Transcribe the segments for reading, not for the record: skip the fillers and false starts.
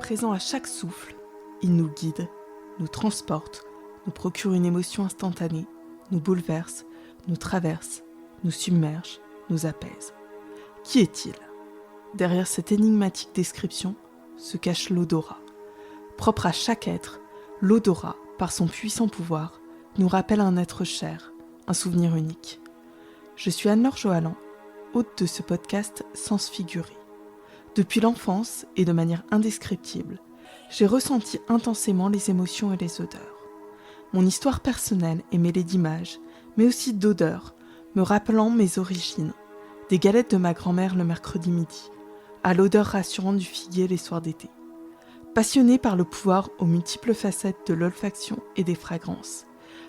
présent à chaque souffle. Il nous guide, nous transporte, nous procure une émotion instantanée, nous bouleverse, nous traverse, nous submerge, nous apaise. Qui est-il ? Derrière cette énigmatique description se cache l'odorat. Propre à chaque être, l'odorat, par son puissant pouvoir, nous rappelle un être cher, un souvenir unique. Je suis Anne-Laure Johalan, hôte de ce podcast Sens Figuré. Depuis l'enfance et de manière indescriptible, j'ai ressenti intensément les émotions et les odeurs. Mon histoire personnelle est mêlée d'images, mais aussi d'odeurs, me rappelant mes origines, des galettes de ma grand-mère le mercredi midi, à l'odeur rassurante du figuier les soirs d'été. Passionnée par le pouvoir aux multiples facettes de l'olfaction et des fragrances,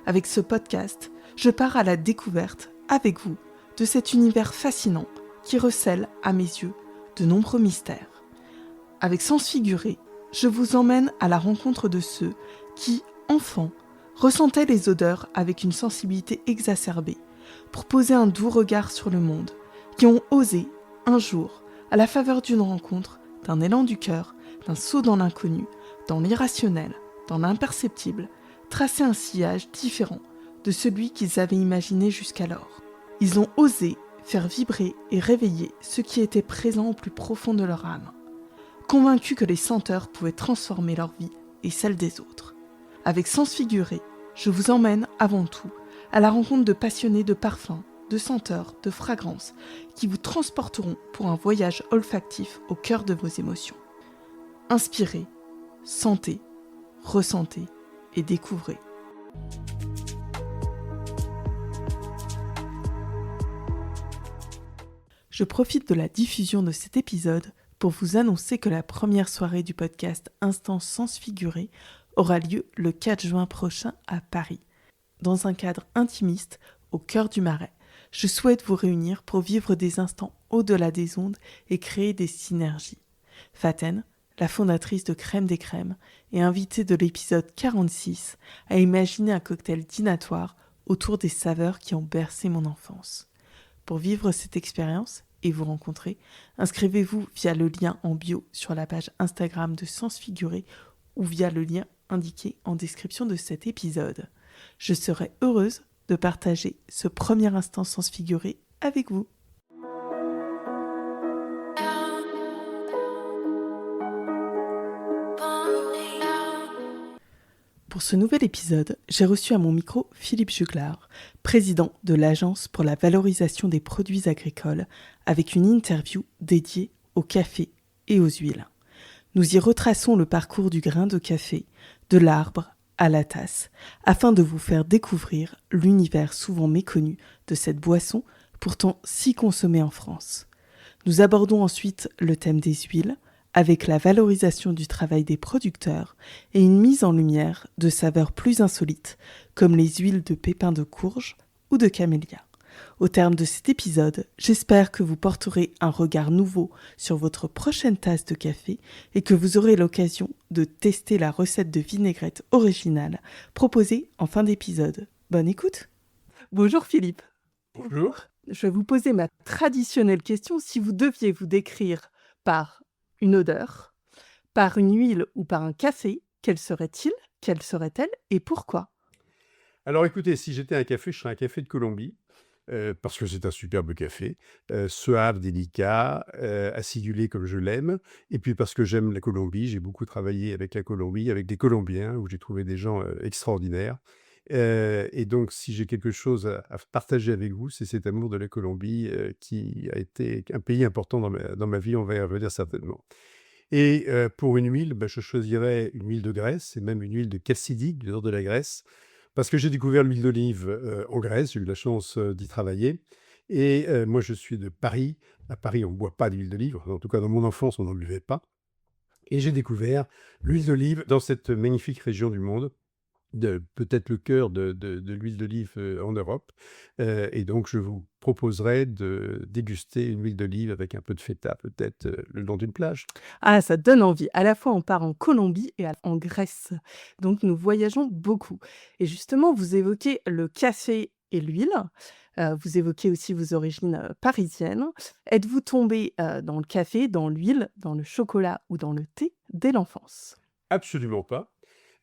avec ce podcast, je pars à la découverte, avec vous, de cet univers fascinant qui recèle, à mes yeux, de nombreux mystères. Avec Sens Figuré, je vous emmène à la rencontre de ceux qui, enfants, ressentaient les odeurs avec une sensibilité exacerbée pour poser un doux regard sur le monde, qui ont osé, un jour, à la faveur d'une rencontre, d'un élan du cœur, d'un saut dans l'inconnu, dans l'irrationnel, dans l'imperceptible, tracer un sillage différent de celui qu'ils avaient imaginé jusqu'alors. Ils ont osé faire vibrer et réveiller ce qui était présent au plus profond de leur âme, convaincus que les senteurs pouvaient transformer leur vie et celle des autres. Avec Sens Figuré, je vous emmène avant tout à la rencontre de passionnés de parfums, de senteurs, de fragrances qui vous transporteront pour un voyage olfactif au cœur de vos émotions. Inspirez, sentez, ressentez et découvrez. Je profite de la diffusion de cet épisode pour vous annoncer que la première soirée du podcast Instant Sens Figuré aura lieu le 4 juin prochain à Paris. Dans un cadre intimiste, au cœur du Marais, je souhaite vous réunir pour vivre des instants au-delà des ondes et créer des synergies. Faten, la fondatrice de Crème des Crèmes et invitée de l'épisode 46, a imaginé un cocktail dînatoire autour des saveurs qui ont bercé mon enfance. Pour vivre cette expérience et vous rencontrer, inscrivez-vous via le lien en bio sur la page Instagram de Sens Figuré ou via le lien indiqué en description de cet épisode. Je serai heureuse de partager ce premier instant Sens Figuré avec vous. Pour ce nouvel épisode, j'ai reçu à mon micro Philippe Juglar, président de l'Agence pour la valorisation des produits agricoles, avec une interview dédiée au café et aux huiles. Nous y retraçons le parcours du grain de café, de l'arbre à la tasse, afin de vous faire découvrir l'univers souvent méconnu de cette boisson, pourtant si consommée en France. Nous abordons ensuite le thème des huiles, avec la valorisation du travail des producteurs et une mise en lumière de saveurs plus insolites, comme les huiles de pépins de courge ou de camélia. Au terme de cet épisode, j'espère que vous porterez un regard nouveau sur votre prochaine tasse de café et que vous aurez l'occasion de tester la recette de vinaigrette originale proposée en fin d'épisode. Bonne écoute! Bonjour Philippe. Bonjour. Je vais vous poser ma traditionnelle question. Si vous deviez vous décrire par une odeur, par une huile ou par un café, quel serait-il, quelle serait-elle et pourquoi ? Alors écoutez, si j'étais un café, je serais un café de Colombie, parce que c'est un superbe café, suave, délicat, acidulé comme je l'aime, et puis parce que j'aime la Colombie. J'ai beaucoup travaillé avec la Colombie, avec des Colombiens, où j'ai trouvé des gens extraordinaires. Et donc, si j'ai quelque chose à partager avec vous, c'est cet amour de la Colombie qui a été un pays important dans ma vie, on va y revenir certainement. Et pour une huile, je choisirais une huile de Grèce et même une huile de calcidique du nord de la Grèce, parce que j'ai découvert l'huile d'olive en Grèce, j'ai eu la chance d'y travailler. Et moi, je suis de Paris. À Paris, on ne boit pas d'huile d'olive. En tout cas, dans mon enfance, on n'en buvait pas. Et j'ai découvert l'huile d'olive dans cette magnifique région du monde, peut-être le cœur de l'huile d'olive en Europe. Et donc, je vous proposerai de déguster une huile d'olive avec un peu de feta, peut-être le long d'une plage. Ah, ça donne envie. À la fois, on part en Colombie et en Grèce. Donc, nous voyageons beaucoup. Et justement, vous évoquez le café et l'huile. Vous évoquez aussi vos origines, parisiennes. Êtes-vous tombé, dans le café, dans l'huile, dans le chocolat ou dans le thé dès l'enfance? Absolument pas.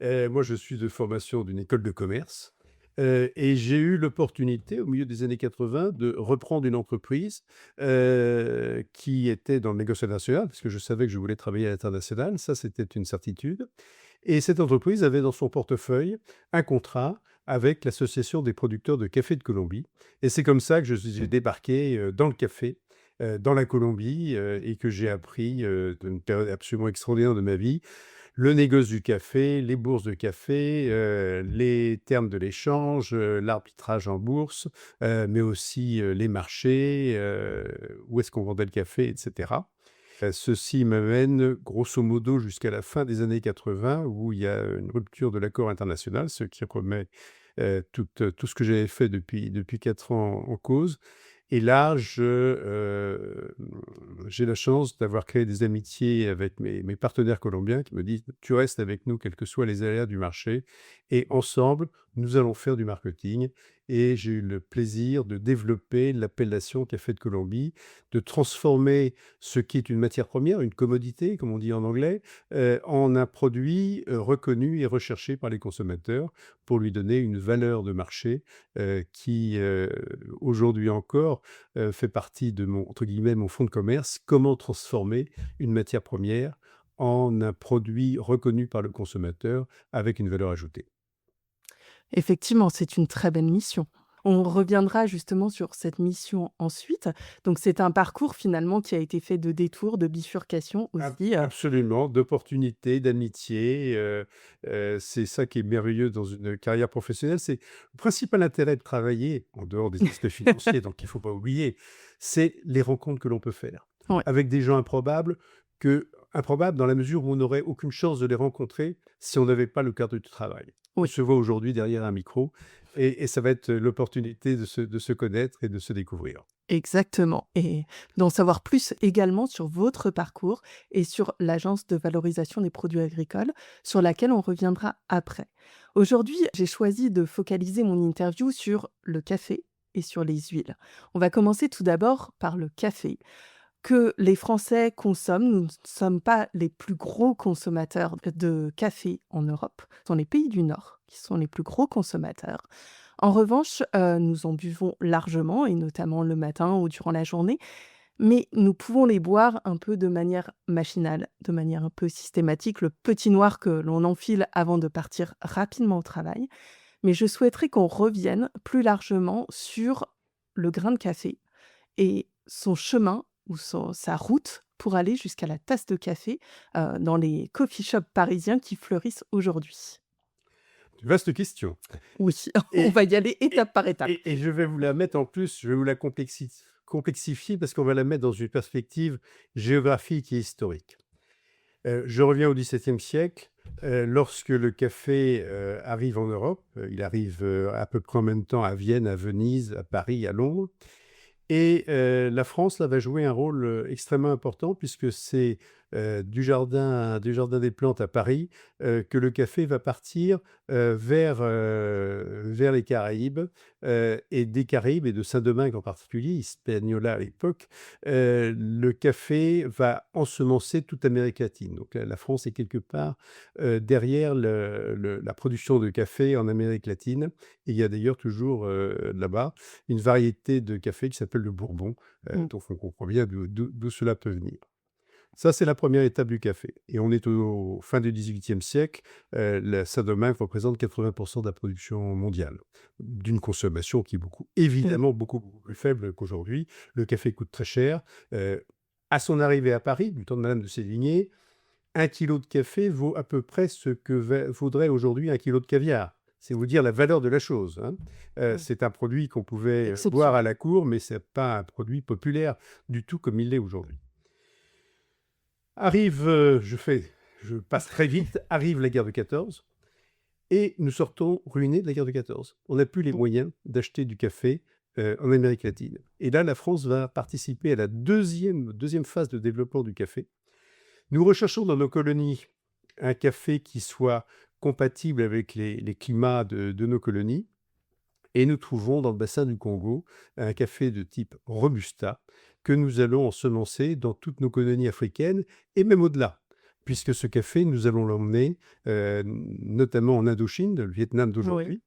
Moi, je suis de formation d'une école de commerce, et j'ai eu l'opportunité, au milieu des années 80, de reprendre une entreprise, qui était dans le négoce international, parce que je savais que je voulais travailler à l'international, ça, c'était une certitude. Et cette entreprise avait dans son portefeuille un contrat avec l'Association des producteurs de café de Colombie, et c'est comme ça que j'ai débarqué, dans le café, dans la Colombie, et que j'ai appris, d'une période absolument extraordinaire de ma vie, le négoce du café, les bourses de café, les termes de l'échange, l'arbitrage en bourse, mais aussi, les marchés, où est-ce qu'on vendait le café, et cetera. Ceci m'amène grosso modo jusqu'à la fin des années 80 où il y a une rupture de l'accord international, ce qui remet, tout ce que j'avais fait depuis 4 ans en cause. Et là, j'ai la chance d'avoir créé des amitiés avec mes partenaires colombiens qui me disent: «Tu restes avec nous quels que soient les aléas du marché et ensemble, nous allons faire du marketing». Et j'ai eu le plaisir de développer l'appellation Café de Colombie, de transformer ce qui est une matière première, une commodité, comme on dit en anglais, en un produit, reconnu et recherché par les consommateurs pour lui donner une valeur de marché, qui, aujourd'hui encore, fait partie de mon entre guillemets «mon fonds de commerce». Comment transformer une matière première en un produit reconnu par le consommateur avec une valeur ajoutée? Effectivement, c'est une très belle mission. On reviendra justement sur cette mission ensuite. Donc c'est un parcours finalement qui a été fait de détours, de bifurcations aussi, Absolument, d'opportunités, d'amitié, c'est ça qui est merveilleux dans une carrière professionnelle. C'est le principal intérêt de travailler, en dehors des aspects financiers, donc il ne faut pas oublier, c'est les rencontres que l'on peut faire ouais, avec des gens improbables dans la mesure où on n'aurait aucune chance de les rencontrer si on n'avait pas le cadre du travail. On oui. se voit aujourd'hui derrière un micro et ça va être l'opportunité de se connaître et de se découvrir. Exactement et d'en savoir plus également sur votre parcours et sur l'agence de valorisation des produits agricoles, sur laquelle on reviendra après. Aujourd'hui, j'ai choisi de focaliser mon interview sur le café et sur les huiles. On va commencer tout d'abord par le café, que les Français consomment. Nous ne sommes pas les plus gros consommateurs de café en Europe. Ce sont les pays du Nord qui sont les plus gros consommateurs. En revanche, nous en buvons largement et notamment le matin ou durant la journée, mais nous pouvons les boire un peu de manière machinale, de manière un peu systématique, le petit noir que l'on enfile avant de partir rapidement au travail. Mais je souhaiterais qu'on revienne plus largement sur le grain de café et son chemin ou sa route pour aller jusqu'à la tasse de café, dans les coffee shops parisiens qui fleurissent aujourd'hui. Vaste question. Oui, on Et va y aller et étape par étape. et je vais vous la mettre en plus, je vais vous la complexifier parce qu'on va la mettre dans une perspective géographique et historique. Je reviens au XVIIe siècle, lorsque le café, arrive en Europe, il arrive, à peu près en même temps à Vienne, à Venise, à Paris, à Londres. Et la France, là, va jouer un rôle, extrêmement important puisque c'est, du jardin des plantes à Paris, que le café va partir, vers les Caraïbes, et des Caraïbes et de Saint-Domingue en particulier, Hispaniola à l'époque, le café va ensemencer toute Amérique latine. Donc la France est quelque part, derrière la production de café en Amérique latine, et il y a d'ailleurs toujours, là-bas une variété de café qui s'appelle le Bourbon, Mmh. donc on comprend bien d'où cela peut venir. Ça, c'est la première étape du café et on est au fin du XVIIIe siècle, la Saint-Domingue représente 80 de la production mondiale, d'une consommation qui est Mmh. évidemment beaucoup plus faible qu'aujourd'hui. Le café coûte très cher, à son arrivée à Paris, du temps de madame de Sévigné, 1 kilo de café vaut à peu près ce que vaudrait aujourd'hui 1 kilo de caviar. C'est vous dire la valeur de la chose, hein. Mmh. C'est un produit qu'on pouvait, boire à Exceptionnel. la cour, mais c'est pas un produit populaire du tout comme il l'est aujourd'hui. Arrive, je passe très vite, arrive la guerre de 14 et nous sortons ruinés de la guerre de 14. On n'a plus les Mmh. moyens d'acheter du café, en Amérique latine et là, la France va participer à la deuxième phase de développement du café. Nous recherchons dans nos colonies un café qui soit compatible avec les climats de nos colonies Et nous trouvons dans le bassin du Congo un café de type Robusta que nous allons ensemencer dans toutes nos colonies africaines et même au-delà. Puisque ce café, nous allons l'emmener notamment en Indochine, le Vietnam Oui. d'aujourd'hui,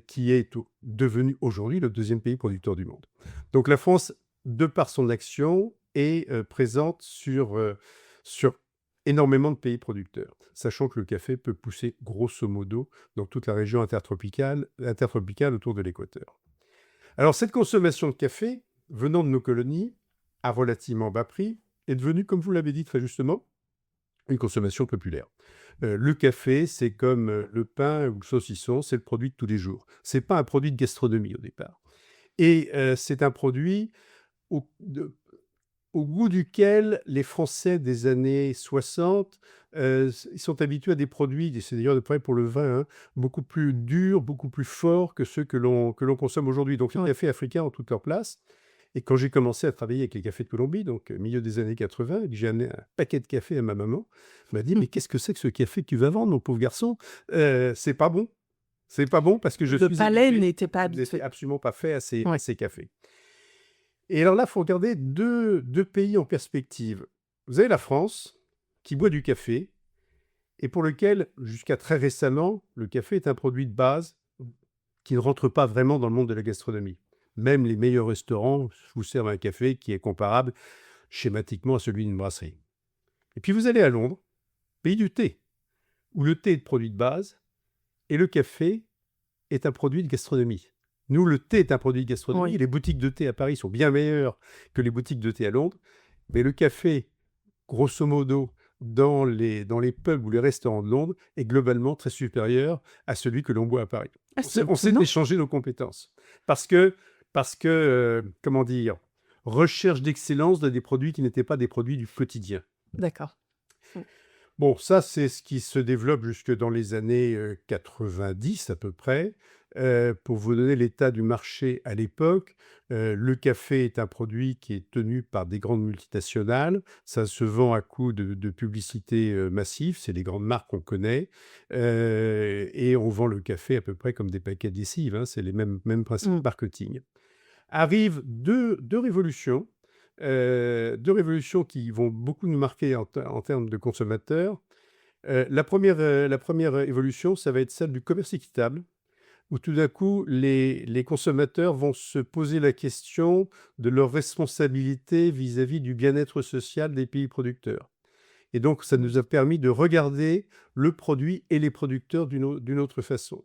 qui est devenu aujourd'hui le deuxième pays producteur du monde. Donc la France, de par son action, est présente sur énormément de pays producteurs, sachant que le café peut pousser grosso modo dans toute la région intertropicale autour de l'équateur. Alors cette consommation de café, venant de nos colonies, à relativement bas prix, est devenue, comme vous l'avez dit très justement, une consommation populaire. Le café, c'est comme le pain ou le saucisson, c'est le produit de tous les jours. C'est pas un produit de gastronomie au départ. Et c'est un produit au, de- au goût duquel les Français des années 60 ils sont habitués à des produits, et c'est d'ailleurs de près pour le vin, hein, beaucoup plus durs, beaucoup plus forts que ceux que l'on consomme aujourd'hui. Donc les Oui. cafés africains ont toute leur place. Et quand j'ai commencé à travailler avec les cafés de Colombie, donc milieu des années 80, et que j'ai amené un paquet de café à ma maman, elle m'a dit: «Mais qu'est-ce que c'est que ce café que tu vas vendre, mon pauvre garçon? C'est pas bon. C'est pas bon parce que je Le suis palais habitué». n'était pas Il n'était habitué. absolument pas fait à Oui. ces cafés. Et alors là, il faut regarder deux pays en perspective. Vous avez la France, qui boit du café, et pour lequel, jusqu'à très récemment, le café est un produit de base qui ne rentre pas vraiment dans le monde de la gastronomie. Même les meilleurs restaurants vous servent un café qui est comparable schématiquement à celui d'une brasserie. Et puis vous allez à Londres, pays du thé, où le thé est le produit de base et le café est un produit de gastronomie. Nous, le thé est un produit de gastronomie. Oui. Les boutiques de thé à Paris sont bien meilleures que les boutiques de thé à Londres. Mais le café, grosso modo, dans les pubs ou les restaurants de Londres, est globalement très supérieur à celui que l'on boit à Paris. Ah, c'est On s'est étonnant. échangé nos compétences. Parce que, comment dire, recherche d'excellence dans des produits qui n'étaient pas des produits du quotidien. D'accord. Bon, ça, c'est ce qui se développe jusque dans les années 90 à peu près. Pour vous donner l'état du marché à l'époque, le café est un produit qui est tenu par des grandes multinationales. Ça se vend à coup de publicité massive. C'est les grandes marques qu'on connaît. Et on vend le café à peu près comme des paquets de lessive, hein. C'est les mêmes principes Mm. marketing. Arrivent deux révolutions. Deux révolutions qui vont beaucoup nous marquer en termes de consommateurs. La première évolution, ça va être celle du commerce équitable, où tout d'un coup, les consommateurs vont se poser la question de leur responsabilité vis-à-vis du bien-être social des pays producteurs. Et donc, ça nous a permis de regarder le produit et les producteurs d'une autre façon.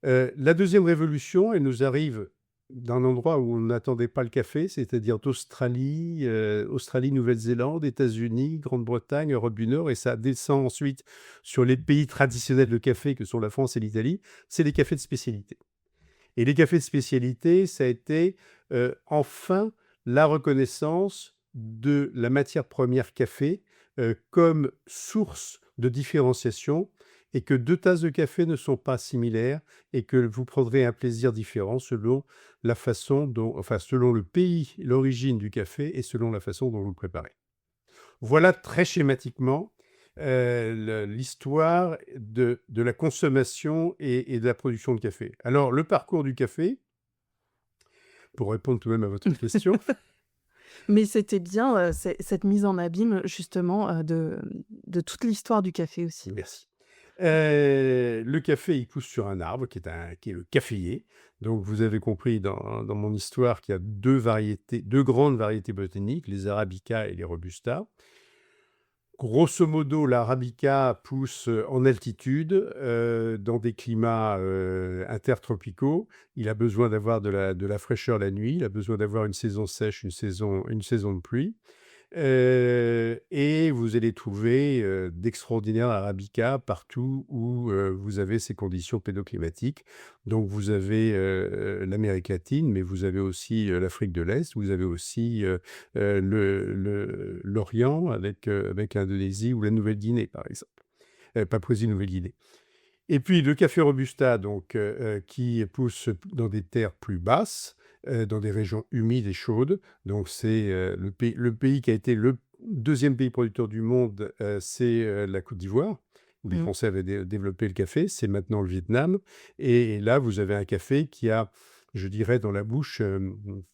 La deuxième révolution, elle nous arrive d'un endroit où on n'attendait pas le café, c'est-à-dire d'Australie, Australie, Nouvelle-Zélande, États-Unis, Grande-Bretagne, Europe du Nord, et ça descend ensuite sur les pays traditionnels de café que sont la France et l'Italie, c'est les cafés de spécialité. Et les cafés de spécialité, ça a été enfin la reconnaissance de la matière première café comme source de différenciation, et que deux tasses de café ne sont pas similaires et que vous prendrez un plaisir différent selon la façon dont, enfin, selon le pays, l'origine du café et selon la façon dont vous le préparez. Voilà très schématiquement l'histoire de la consommation et de la production de café. Alors, le parcours du café, pour répondre tout de même à votre question. Mais c'était bien cette mise en abîme justement de toute l'histoire du café aussi. Merci. Le café, il pousse sur un arbre qui est le caféier. Donc, vous avez compris dans mon histoire qu'il y a deux grandes variétés botaniques, les Arabica et les Robusta. Grosso modo, l'arabica pousse en altitude, dans des climats intertropicaux. Il a besoin d'avoir de la fraîcheur la nuit, il a besoin d'avoir une saison sèche, une saison de pluie. Et vous allez trouver d'extraordinaires arabicas partout où vous avez ces conditions pédoclimatiques. Donc vous avez l'Amérique latine, mais vous avez aussi l'Afrique de l'Est, vous avez aussi l'Orient avec l'Indonésie ou la Nouvelle-Guinée, par exemple. Papouasie-Nouvelle-Guinée. Et puis le café robusta, donc, qui pousse dans des terres plus basses, dans des régions humides et chaudes. Donc c'est le pays qui a été le deuxième pays producteur du monde, c'est la Côte d'Ivoire, où les Mmh. Français avaient développé le café, c'est maintenant le Vietnam. Et là, vous avez un café qui a, je dirais, dans la bouche,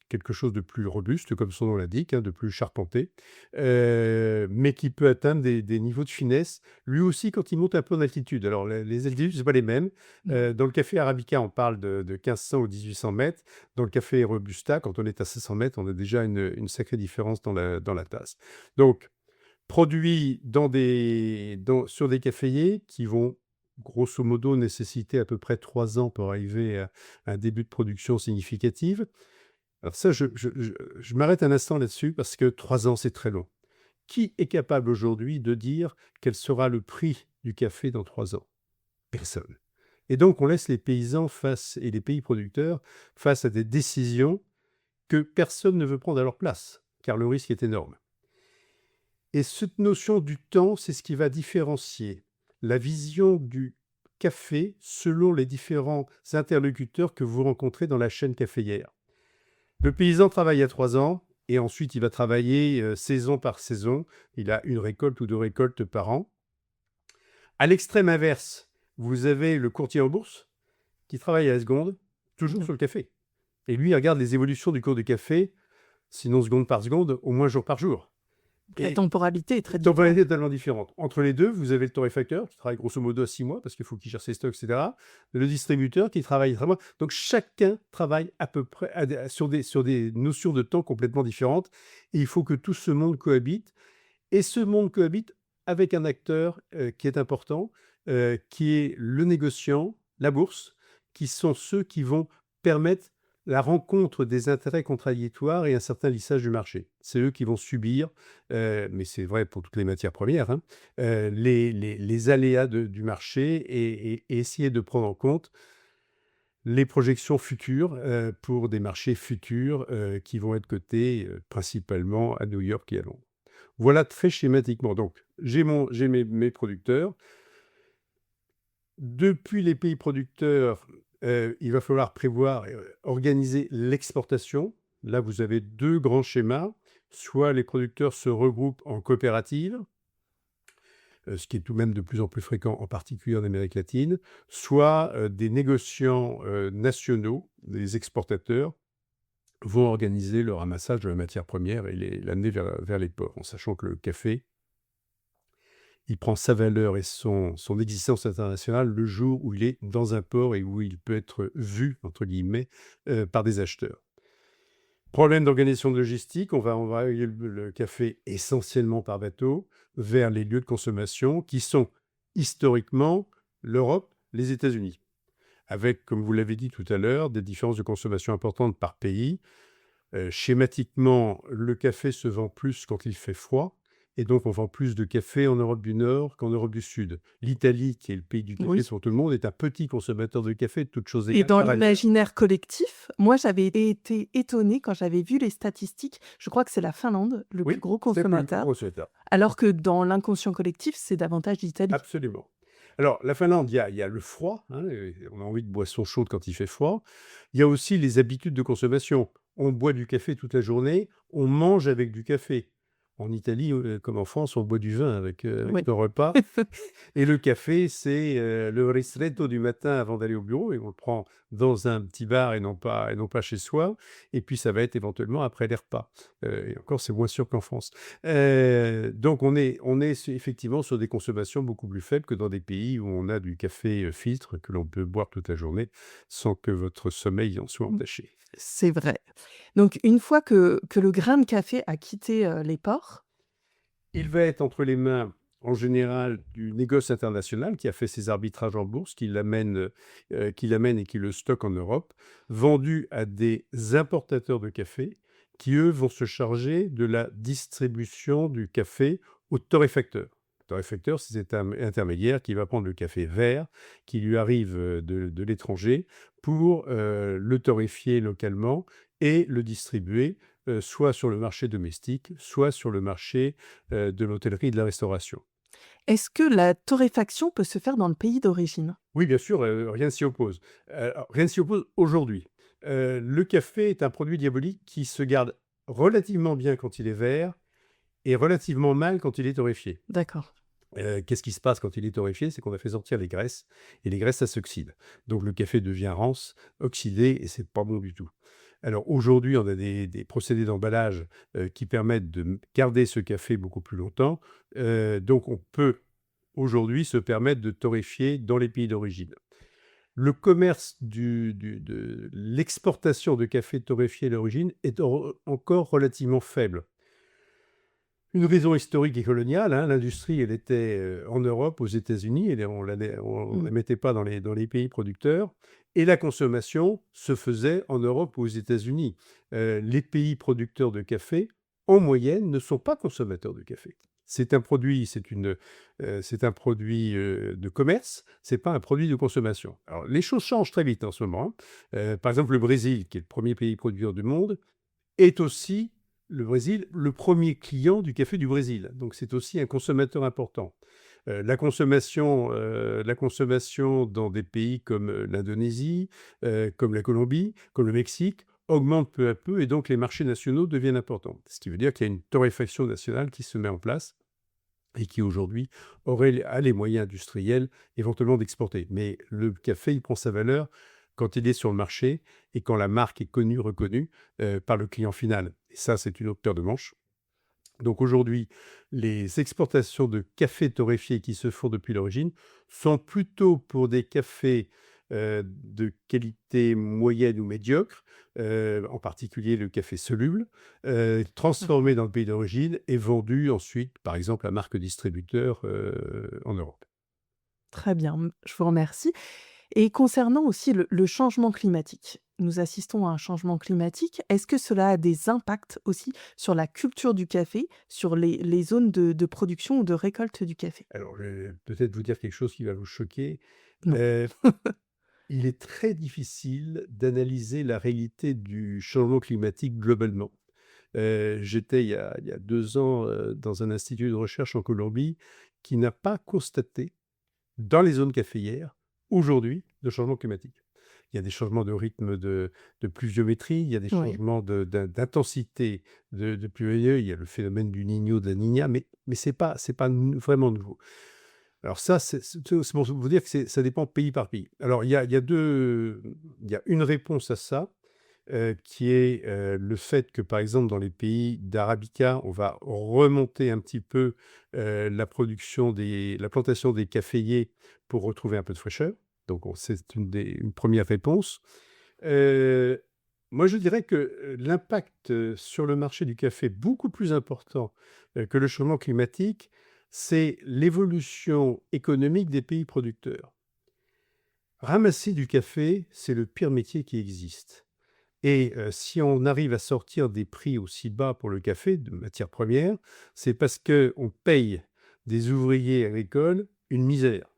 quelque chose de plus robuste, comme son nom l'indique, hein, de plus charpenté, mais qui peut atteindre des niveaux de finesse, lui aussi, quand il monte un peu en altitude. Alors, les altitudes, c'est pas les mêmes. Mmh. Dans le café arabica, on parle de 1500 ou 1800 mètres. Dans le café robusta, quand on est à 500 mètres, on a déjà une sacrée différence dans la tasse. Donc, produit sur des caféiers qui vont, grosso modo, nécessiter à peu près 3 ans pour arriver à un début de production significative. Alors ça, je m'arrête un instant là-dessus parce que 3 ans, c'est très long. Qui est capable aujourd'hui de dire quel sera le prix du café dans 3 ans? Personne. Et donc, on laisse les paysans et les pays producteurs face à des décisions que personne ne veut prendre à leur place, car le risque est énorme. Et cette notion du temps, c'est ce qui va différencier la vision du café selon les différents interlocuteurs que vous rencontrez dans la chaîne caféière. Le paysan travaille à 3 ans et ensuite il va travailler saison par saison. Il a une récolte ou 2 récoltes par an. À l'extrême inverse, vous avez le courtier en bourse qui travaille à la seconde, toujours Mmh. sur le café. Et lui, il regarde les évolutions du cours du café, sinon seconde par seconde, au moins jour par jour. La Et temporalité est très différente. temporalité totalement différente. Entre les deux, vous avez le torréfacteur qui travaille grosso modo à 6 mois parce qu'il faut qu'il gère ses stocks, etc. Le distributeur qui travaille 3 mois. Donc chacun travaille à peu près sur des notions de temps complètement différentes. Et il faut que tout ce monde cohabite. Et ce monde cohabite avec un acteur qui est important, qui est le négociant, la bourse, qui sont ceux qui vont permettre la rencontre des intérêts contradictoires et un certain lissage du marché. C'est eux qui vont subir, mais c'est vrai pour toutes les matières premières, hein, les aléas du marché et essayer de prendre en compte les projections futures pour des marchés futurs qui vont être cotés principalement à New York et à Londres. Voilà très schématiquement. Donc, j'ai mes producteurs. Depuis les pays producteurs, il va falloir prévoir et organiser l'exportation. Là, vous avez 2 grands schémas. Soit les producteurs se regroupent en coopératives, ce qui est tout de même de plus en plus fréquent, en particulier en Amérique latine, soit des négociants nationaux, des exportateurs, vont organiser le ramassage de la matière première et l'amener vers les ports, en sachant que le café, il prend sa valeur et son existence internationale le jour où il est dans un port et où il peut être «vu» entre guillemets, par des acheteurs. Problème d'organisation de logistique, on va envoyer le café essentiellement par bateau vers les lieux de consommation qui sont historiquement l'Europe, les États-Unis, avec, comme vous l'avez dit tout à l'heure, des différences de consommation importantes par pays. Schématiquement, le café se vend plus quand il fait froid et donc on vend plus de café en Europe du Nord qu'en Europe du Sud. L'Italie, qui est le pays du café Oui. pour tout le monde, est un petit consommateur de café, toutes choses Et égales, dans par ailleurs. l'imaginaire collectif, moi, j'avais été étonnée quand j'avais vu les statistiques. Je crois que c'est la Finlande, le plus Oui, gros c'est le plus consommateur, gros consommateur. alors que dans l'inconscient collectif, c'est davantage l'Italie. Absolument. Alors, la Finlande, il y a le froid, hein, on a envie de boissons chaudes quand il fait froid. Il y a aussi les habitudes de consommation. On boit du café toute la journée, on mange avec du café. En Italie, comme en France, on boit du vin avec Oui. nos repas. Et le café, c'est le ristretto du matin avant d'aller au bureau, et on le prend dans un petit bar et non pas chez soi. Et puis, ça va être éventuellement après les repas. Et encore, c'est moins sûr qu'en France. Donc, on est effectivement sur des consommations beaucoup plus faibles que dans des pays où on a du café filtre que l'on peut boire toute la journée sans que votre sommeil en soit entaché. C'est vrai. Donc une fois que le grain de café a quitté, les ports, Il va être entre les mains, en général, du négoce international qui a fait ses arbitrages en bourse, qui l'amène et qui le stocke en Europe, vendu à des importateurs de café qui, eux, vont se charger de la distribution du café aux torréfacteurs. Le torréfacteur, c'est cet intermédiaire qui va prendre le café vert qui lui arrive de l'étranger pour le torréfier localement et le distribuer soit sur le marché domestique, soit sur le marché de l'hôtellerie et de la restauration. est-ce que la torréfaction peut se faire dans le pays d'origine? Oui, bien sûr, rien ne s'y oppose. Alors, rien ne s'y oppose aujourd'hui. Le café est un produit diabolique qui se garde relativement bien quand il est vert et relativement mal quand il est torréfié. D'accord. Qu'est-ce qui se passe quand il est torréfié? C'est qu'on a fait sortir les graisses et les graisses, ça s'oxyde. Donc le café devient rance, oxydé et c'est pas bon du tout. Alors aujourd'hui, on a des procédés d'emballage, qui permettent de garder ce café beaucoup plus longtemps. Donc on peut aujourd'hui se permettre de torréfier dans les pays d'origine. Le commerce de l'exportation de café torréfié à l'origine est encore relativement faible. Une raison historique et coloniale, hein, l'industrie, elle était en Europe, aux États-Unis, et on ne Mmh. la mettait pas dans les pays producteurs. Et la consommation se faisait en Europe ou aux États-Unis. Les pays producteurs de café, en moyenne, ne sont pas consommateurs de café. C'est un produit, c'est un produit de commerce, c'est pas un produit de consommation. Alors, les choses changent très vite en ce moment, hein. Par exemple, le Brésil, qui est le premier pays producteur du monde, est aussi le Brésil, le premier client du café du Brésil. Donc c'est aussi un consommateur important. La consommation dans des pays comme l'Indonésie, comme la Colombie, comme le Mexique, augmente peu à peu et donc les marchés nationaux deviennent importants. Ce qui veut dire qu'il y a une torréfaction nationale qui se met en place et qui aujourd'hui a les moyens industriels éventuellement d'exporter. Mais le café, il prend sa valeur quand il est sur le marché et quand la marque est connue, reconnue par le client final. Et ça, c'est une autre paire de manches. Donc aujourd'hui, les exportations de café torréfié qui se font depuis l'origine sont plutôt pour des cafés de qualité moyenne ou médiocre, en particulier le café soluble, transformé dans le pays d'origine et vendu ensuite, par exemple, à marque distributeur en Europe. Très bien, je vous remercie. Et concernant aussi le changement climatique, nous assistons à un changement climatique. Est-ce que cela a des impacts aussi sur la culture du café, sur les zones de production ou de récolte du café? Alors, je vais peut-être vous dire quelque chose qui va vous choquer. Non. Euh, il est très difficile d'analyser la réalité du changement climatique globalement. J'étais il y a 2 ans, dans un institut de recherche en Colombie qui n'a pas constaté, dans les zones caféières, aujourd'hui, de changement climatique. Il y a des changements de rythme de pluviométrie, il y a des Oui. changements d'intensité de pluie, il y a le phénomène du Niño, de la Niña, mais c'est pas vraiment nouveau. Alors ça, c'est pour vous dire que ça dépend pays par pays. Alors il y a une réponse à ça, qui est, le fait que, par exemple, dans les pays d'arabica, on va remonter un petit peu, la plantation des caféiers pour retrouver un peu de fraîcheur. Donc c'est une première réponse. Heu, Moi, je dirais que, l'impact, sur le marché du café beaucoup plus important, que le changement climatique, c'est l'évolution économique des pays producteurs. Ramasser du café, c'est le pire métier qui existe. Et si on arrive à sortir des prix aussi bas pour le café, de matières premières, c'est parce qu'on paye des ouvriers agricoles une misère.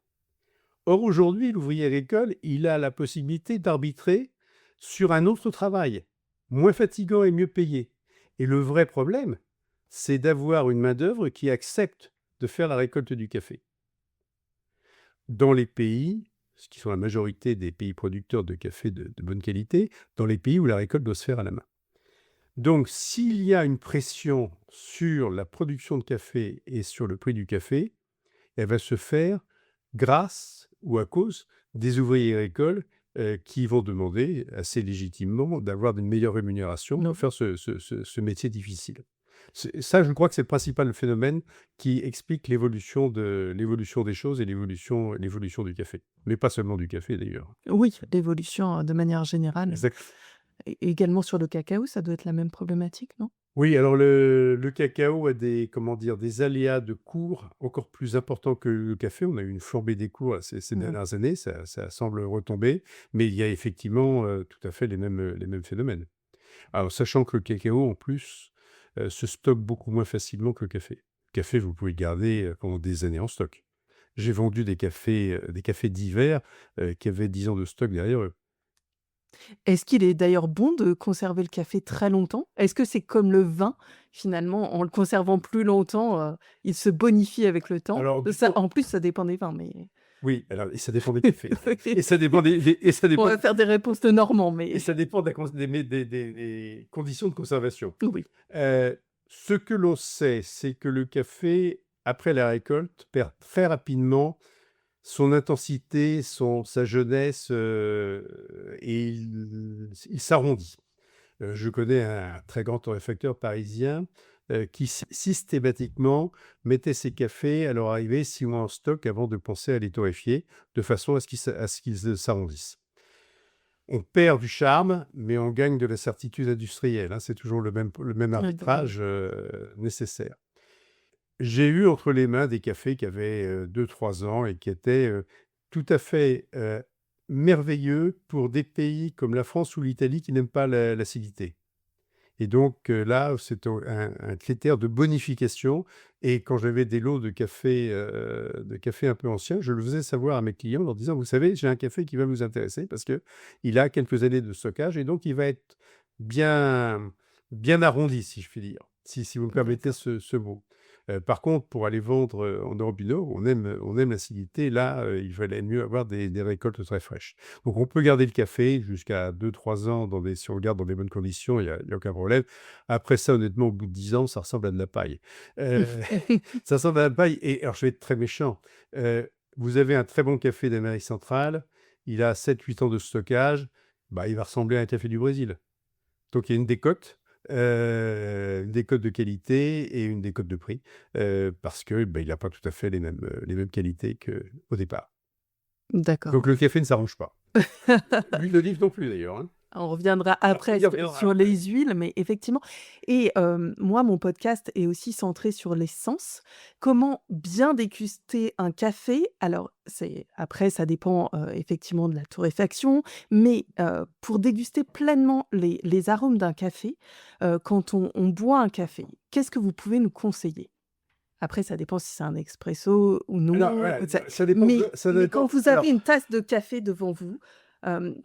Or, aujourd'hui, l'ouvrier agricole, il a la possibilité d'arbitrer sur un autre travail, moins fatigant et mieux payé. Et le vrai problème, c'est d'avoir une main-d'œuvre qui accepte de faire la récolte du café. Dans les pays, ce qui sont la majorité des pays producteurs de café de bonne qualité, dans les pays où la récolte doit se faire à la main. Donc, s'il y a une pression sur la production de café et sur le prix du café, elle va se faire grâce ou à cause des ouvriers agricoles qui vont demander assez légitimement d'avoir une meilleure rémunération pour Non. faire ce métier difficile. Ça, je crois que c'est le principal phénomène qui explique l'évolution des choses et l'évolution du café. Mais pas seulement du café d'ailleurs. Oui, l'évolution, de manière générale. Exact. Et également sur le cacao, ça doit être la même problématique, non? Oui, alors le cacao a comment dire, des aléas de cours encore plus importants que le café. On a eu une flambée des cours là, ces Mmh. dernières années, ça semble retomber, mais il y a effectivement tout à fait les mêmes phénomènes. Alors, sachant que le cacao, en plus, se stocke beaucoup moins facilement que le café. Le café, vous pouvez le garder pendant des années en stock. J'ai vendu des cafés d'hiver qui avaient 10 ans de stock derrière eux. Est-ce qu'il est d'ailleurs bon de conserver le café très longtemps? Est-ce que c'est comme le vin, finalement, en le conservant plus longtemps, il se bonifie avec le temps? Alors, Ça en plus, ça dépend des vins, mais oui, alors, et ça dépend des cafés. Et ça dépend et ça on dépend va faire des réponses de Normands, Et mais ça dépend de la cons des conditions de conservation. oui. Ce que l'on sait, c'est que le café après la récolte, perd très rapidement son intensité, sa jeunesse, et il s'arrondit. Je connais un très grand torréfacteur parisien, qui systématiquement mettait ses cafés à leur arrivée 6 mois en stock avant de penser à les torréfier, de façon à ce qu'ils s'arrondissent. On perd du charme, mais on gagne de la certitude industrielle, hein. C'est toujours le même Oui, arbitrage, nécessaire. J'ai eu entre les mains des cafés qui avaient, 2-3 ans et qui étaient, tout à fait, merveilleux pour des pays comme la France ou l'Italie qui n'aiment pas l'acidité. Et donc, là, c'est un critère de bonification, et quand j'avais des lots de café un peu anciens, je le faisais savoir à mes clients en leur disant: «Vous savez, j'ai un café qui va vous intéresser parce qu'il a quelques années de stockage et donc il va être bien bien arrondi», si je puis dire, si vous me permettez d'accord. ce mot. Par contre, pour aller vendre, en Europe du Nord, on aime l'acidité. Là, il valait mieux avoir des récoltes très fraîches. Donc on peut garder le café jusqu'à 2-3 ans si on le garde dans des bonnes conditions, il y a aucun problème. Après ça, honnêtement, au bout de 10 ans, ça ressemble à de la paille. Heu, ça ressemble à de la paille, et alors je vais être très méchant, vous avez un très bon café d'Amérique centrale, il a 7-8 ans de stockage, bah, il va ressembler à un café du Brésil. Donc il y a une décote de qualité et une décote de prix, parce que, bah, il n'a pas tout à fait les mêmes qualités qu'au départ. D'accord. Donc le café ne s'arrange pas. L'huile d'olive non plus d'ailleurs, hein. On reviendra On après y reviendra sur après. les huiles, mais effectivement et moi, mon podcast est aussi centré sur les sens. Comment bien déguster un café? Alors, c'est après, ça dépend, effectivement de la torréfaction, mais pour déguster pleinement les arômes d'un café, quand on boit un café, qu'est-ce que vous pouvez nous conseiller? Après, ça dépend si c'est un expresso ou Alors non, voilà, ça ça dépend mais ça mais quand dépend vous avez alors une tasse de café devant vous, hem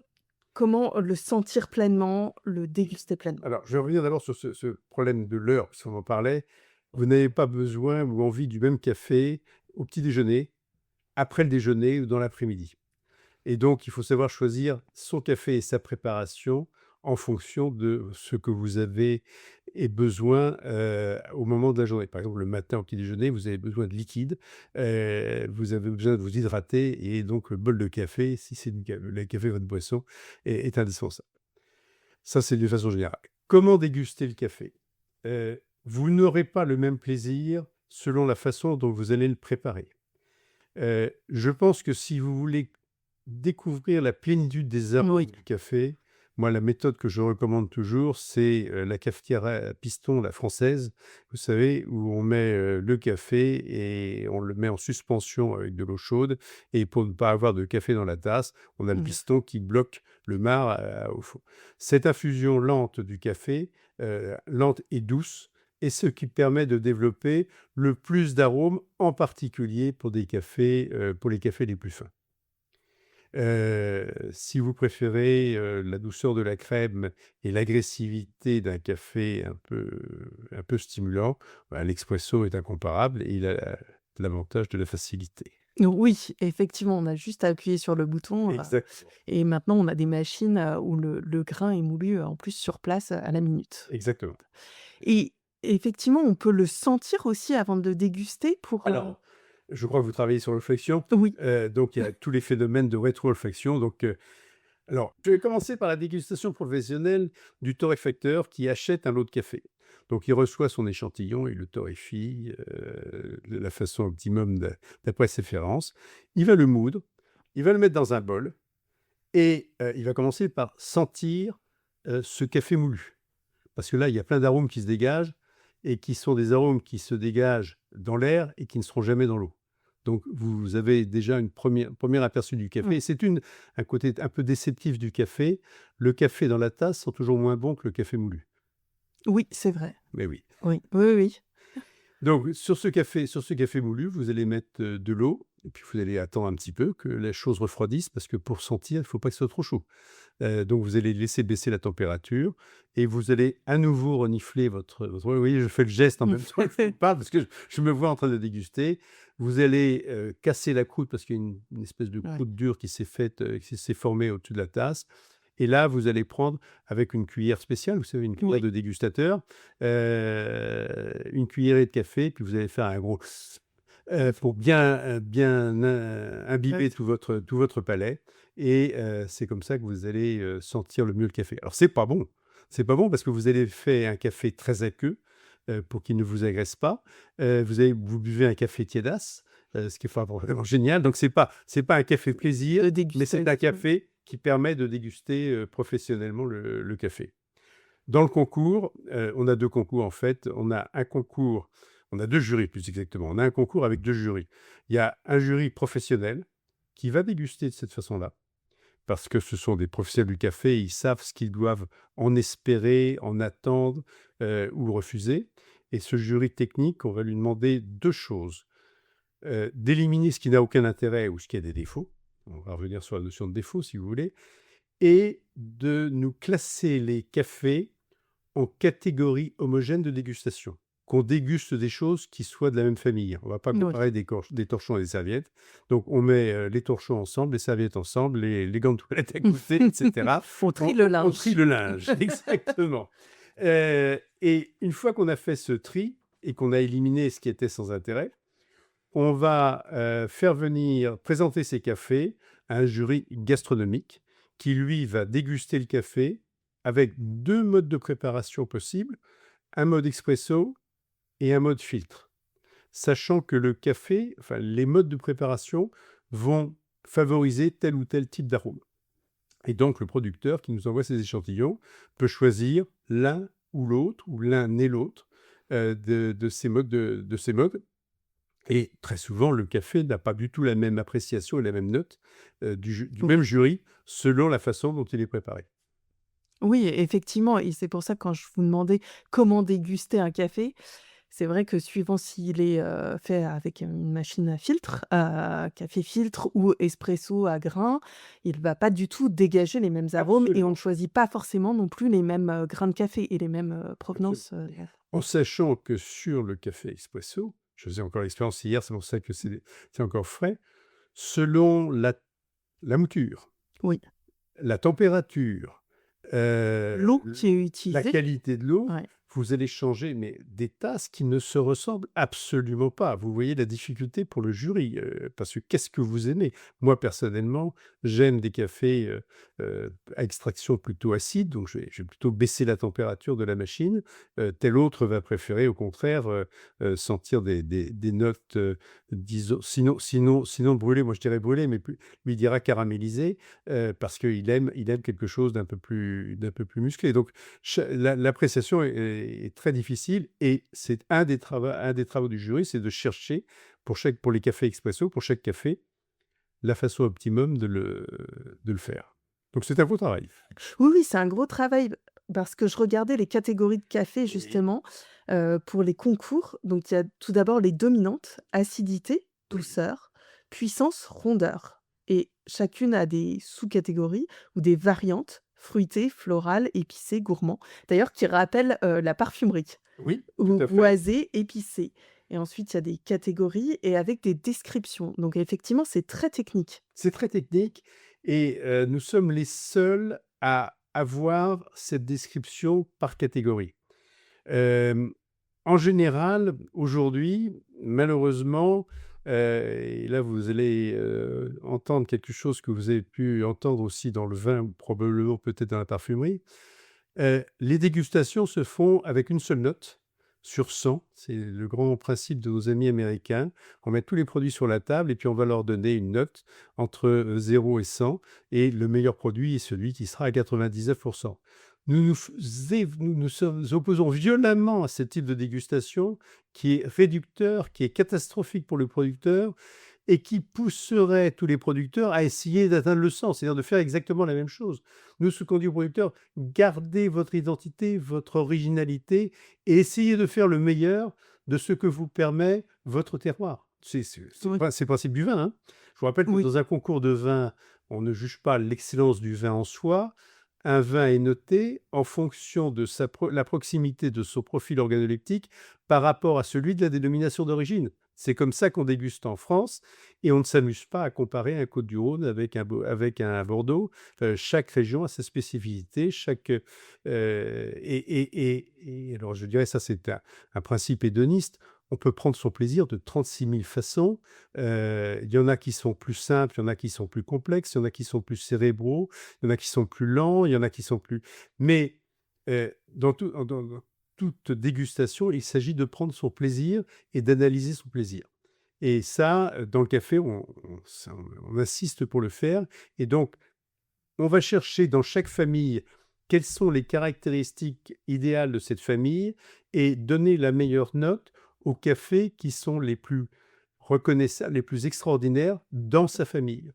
comment le sentir pleinement, le déguster pleinement? Alors, je vais revenir d'abord sur ce problème de l'heure, puisqu'on en parlait. Vous n'avez pas besoin ou envie du même café au petit déjeuner, après le déjeuner ou dans l'après-midi. Et donc, il faut savoir choisir son café et sa préparation en fonction de ce que vous avez et besoin, au moment de la journée. Par exemple, le matin au petit déjeuner, vous avez besoin de liquide, vous avez besoin de vous hydrater, et donc le bol de café, si c'est le café, votre boisson, est indispensable. Ça, c'est de façon générale. Comment déguster le café? Vous n'aurez pas le même plaisir selon la façon dont vous allez le préparer. Je pense que si vous voulez découvrir la plénitude des Oui. arômes du café, moi, la méthode que je recommande toujours, c'est, la cafetière à piston, la française, vous savez, où on met, le café et on le met en suspension avec de l'eau chaude, et pour ne pas avoir de café dans la tasse, on a le Mmh. piston qui bloque le marc, au fond. Cette infusion lente du café, lente et douce, est ce qui permet de développer le plus d'arômes, en particulier pour les cafés les plus fins. Si vous préférez, la douceur de la crème et l'agressivité d'un café un peu stimulant, bah, l'expresso est incomparable et il a l'avantage de la facilité. Oui, effectivement, on a juste à appuyer sur le bouton, Exactement, et maintenant on a des machines, où le grain est moulu, en plus sur place, à la minute. exactement. Et effectivement, on peut le sentir aussi avant de le déguster pour, Alors, je crois que vous travaillez sur l'olfaction, oui. donc il y a tous les phénomènes de rétro-olfaction, donc alors, je vais commencer par la dégustation professionnelle du torréfacteur qui achète un lot de café. Donc, il reçoit son échantillon, il le torréfie de la façon optimum d'après ses références. Il va le moudre, il va le mettre dans un bol, et il va commencer par sentir ce café moulu. Parce que là, il y a plein d'arômes qui se dégagent, et qui sont des arômes qui se dégagent dans l'air et qui ne seront jamais dans l'eau. Donc vous avez déjà une premier aperçu du café, Mmh. et c'est un côté un peu déceptif du café. Le café dans la tasse sent toujours moins bon que le café moulu. Oui, c'est vrai. Mais oui. Oui, oui, oui. Donc sur ce café moulu, vous allez mettre, de l'eau, et puis vous allez attendre un petit peu que la chose refroidisse, parce que pour sentir, il ne faut pas que ce soit trop chaud. Donc vous allez laisser baisser la température, et vous allez à nouveau renifler votre oui, oui, je fais le geste en même temps que je vous parle, parce que je me vois en train de déguster. Vous allez, casser la croûte, parce qu'il y a une espèce de Ouais. croûte dure qui s'est faite, qui s'est formée au-dessus de la tasse, et là, vous allez prendre avec une cuillère spéciale, vous savez, une cuillère Oui. de dégustateur, une cuillerée de café, puis vous allez faire un gros pour bien Ouais. imbiber tout votre palais et c'est comme ça que vous allez, sentir le mieux le café. Alors c'est pas bon. C'est pas bon parce que vous allez faire un café très aqueux, pour qu'il ne vous agresse pas. Vous buvez un café tiédasse, ce qui est pas vraiment génial. Donc c'est pas un café plaisir, De mais c'est un dégustation. café qui permet de déguster, professionnellement le café. Dans le concours, on a 2 concours en fait. On a 2 jurys plus exactement. On a un concours avec 2 jurys. Il y a un jury professionnel qui va déguster de cette façon-là, parce que ce sont des professionnels du café, ils savent ce qu'ils doivent en espérer, en attendre, ou refuser. Et ce jury technique, on va lui demander 2 choses: d'éliminer ce qui n'a aucun intérêt ou ce qui a des défauts. On va revenir sur la notion de défaut si vous voulez, et de nous classer les cafés en catégories homogènes de dégustation. Qu'on déguste des choses qui soient de la même famille. On va pas Oui. comparer des torchons et des serviettes. Donc on met, les torchons ensemble, les serviettes ensemble, les gants de toilette à côté et cetera. On trie On le on trie linge. le linge, exactement. Et une fois qu'on a fait ce tri et qu'on a éliminé ce qui était sans intérêt, on va, faire venir présenter ces cafés à un jury gastronomique qui, lui, va déguster le café avec 2 modes de préparation possibles, un mode expresso et un mode filtre. Sachant que le café, enfin les modes de préparation vont favoriser tel ou tel type d'arôme. Et donc le producteur qui nous envoie ces échantillons peut choisir l'un ou l'autre, ou l'un et l'autre, de ces modes. Et très souvent, le café n'a pas du tout la même appréciation et la même note, du Oui. même jury, selon la façon dont il est préparé. Oui, effectivement, et c'est pour ça que quand je vous demandais comment déguster un café, c'est vrai que suivant s'il est, fait avec une machine à filtre, café filtre ou espresso à grains, il va pas du tout dégager les mêmes arômes et on ne Absolument, choisit pas forcément non plus les mêmes, grains de café et les mêmes, absolument. provenances, En sachant que sur le café espresso, je faisais encore l'expérience hier, c'est pour ça que c'est encore frais, selon la mouture, oui. la température, L'eau qui est la utilisée, qualité de l'eau, ouais. vous allez changer, mais des tasses qui ne se ressemblent absolument pas. Vous voyez la difficulté pour le jury, parce que qu'est-ce que vous aimez? Moi, personnellement, j'aime des cafés, à extraction plutôt acide, donc je vais plutôt baisser la température de la machine. Tel autre va préférer au contraire, sentir des notes, disons sinon brûlées, moi je dirais brûlées, mais plus lui il dira caramélisées, parce qu'il aime quelque chose d'un peu plus musclé. Donc l'appréciation est très difficile et c'est un des travaux du jury, c'est de chercher pour les cafés expresso, pour chaque café, la façon optimum de le faire. Donc c'est un beau travail. Oui, oui, c'est un gros travail parce que je regardais les catégories de café Oui, justement, pour les concours. Donc il y a tout d'abord les dominantes: acidité, oui, douceur, puissance, rondeur, et chacune a des sous-catégories ou des variantes: fruité, floral, épicé, gourmand. D'ailleurs qui rappellent, la parfumerie, oui, tout ou à fait. boisé, épicé, et ensuite il y a des catégories et avec des descriptions. Donc effectivement, c'est très technique. C'est très technique et nous sommes les seuls à avoir cette description par catégorie. Hem, En général, aujourd'hui, malheureusement, et là vous allez, entendre quelque chose que vous avez pu entendre aussi dans le vin ou probablement peut-être dans la parfumerie. Les dégustations se font avec une seule note sur 100. C'est le grand principe de nos amis américains. On met tous les produits sur la table et puis on va leur donner une note entre, 0 et 100 et le meilleur produit est celui qui sera à 99. Nous nous sommes opposons violemment à ce type de dégustation qui est réducteur, qui est catastrophique pour le producteur et qui pousserait tous les producteurs à essayer d'atteindre le 100, c'est-à-dire de faire exactement la même chose. Nous, ce qu'on dit aux producteurs: «Gardez votre identité, votre originalité et essayez de faire le meilleur de ce que vous permet votre terroir». Oui, C'est le principe du vin, hein. Je vous rappelle que oui. dans un concours de vin, on ne juge pas l'excellence du vin en soi. Un vin est noté en fonction de la proximité de son profil organoleptique par rapport à celui de la dénomination d'origine. C'est comme ça qu'on déguste en France et on ne s'amuse pas à comparer un Côtes-du-Rhône avec un Bordeaux. Chaque région a sa spécificité, et alors je dirais ça c'est un principe hédoniste. on peut prendre son plaisir de 36 000 façons. Il y en a qui sont plus simples, il y en a qui sont plus complexes, il y en a qui sont plus cérébraux, il y en a qui sont plus lents, il y en a qui sont plus mais dans toute dégustation, il s'agit de prendre son plaisir et d'analyser son plaisir. Et ça, dans le café, on insiste pour le faire. Et donc, on va chercher dans chaque famille quelles sont les caractéristiques idéales de cette famille et donner la meilleure note aux cafés qui sont les plus reconnaissables, les plus extraordinaires dans sa famille.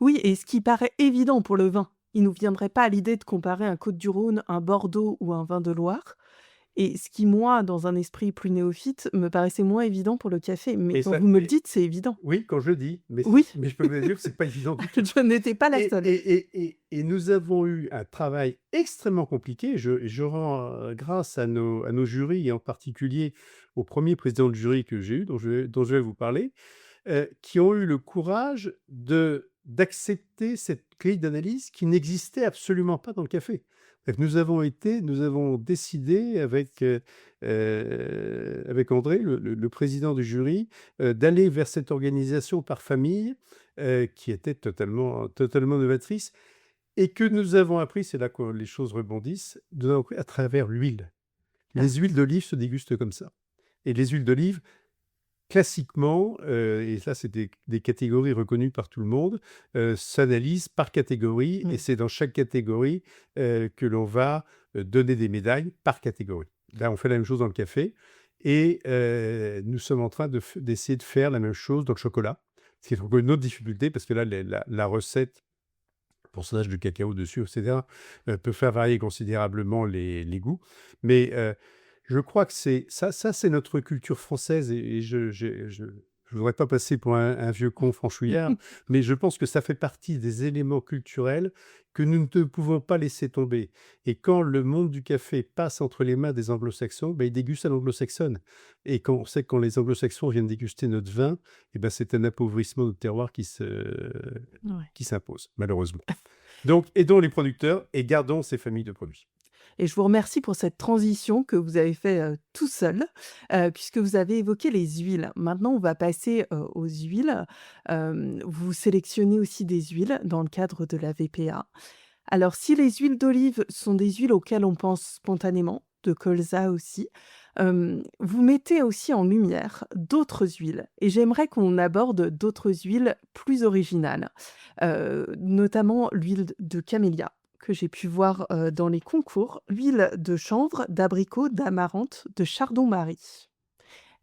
Oui, et ce qui paraît évident pour le vin. Il nous viendrait pas à l'idée de comparer un Côtes-du-Rhône, un Bordeaux ou un vin de Loire. Et ce qui, moi, dans un esprit plus néophyte, me paraissait moins évident pour le café. Mais Et quand ça, vous me le dites, c'est évident. oui, quand je le dis, Oui, mais je peux vous dire que c'est pas évident du tout. je n'étais pas la Et, seule. et nous avons eu un travail extrêmement compliqué. Je rends grâce à nos jurys, et en particulier au premier président de jury que j'ai eu, dont je vais vous parler, qui ont eu le courage d'accepter cette grille d'analyse qui n'existait absolument pas dans le café. Nous avons décidé avec André, le président du jury, d'aller vers cette organisation par famille qui était totalement novatrice et que nous avons appris, c'est là que les choses rebondissent, nous avons appris à travers l'huile. Ah, Les huiles d'olive se dégustent comme ça. Et les huiles d'olive, classiquement, et ça c'est des catégories reconnues par tout le monde, s'analysent par catégorie et c'est dans chaque catégorie que l'on va donner des médailles par catégorie. Là, on fait la même chose dans le café et nous sommes en train d'essayer de faire la même chose dans le chocolat. C'est encore une autre difficulté parce que là, la recette, le pourcentage de cacao dessus, etc., peut faire varier considérablement les goûts. Mais je crois que c'est notre culture française et je voudrais pas passer pour un vieux con franchouillard, mais je pense que ça fait partie des éléments culturels que nous ne pouvons pas laisser tomber. Et quand le monde du café passe entre les mains des anglo-saxons, ben, ils dégustent à l'anglo-saxonne. Et quand on sait que quand les anglo-saxons viennent déguster notre vin, eh ben, c'est un appauvrissement de notre terroir qui ouais. s'impose, malheureusement. Donc, aidons les producteurs et gardons ces familles de produits. Et je vous remercie pour cette transition que vous avez fait tout seul, puisque vous avez évoqué les huiles. Maintenant, on va passer aux huiles. Vous sélectionnez aussi des huiles dans le cadre de la VPA. Alors, si les huiles d'olive sont des huiles auxquelles on pense spontanément, de colza aussi, vous mettez aussi en lumière d'autres huiles. Et j'aimerais qu'on aborde d'autres huiles plus originales, notamment l'huile de camélia que j'ai pu voir dans les concours, l'huile de chanvre, d'abricot, d'amarante, de chardon-marie.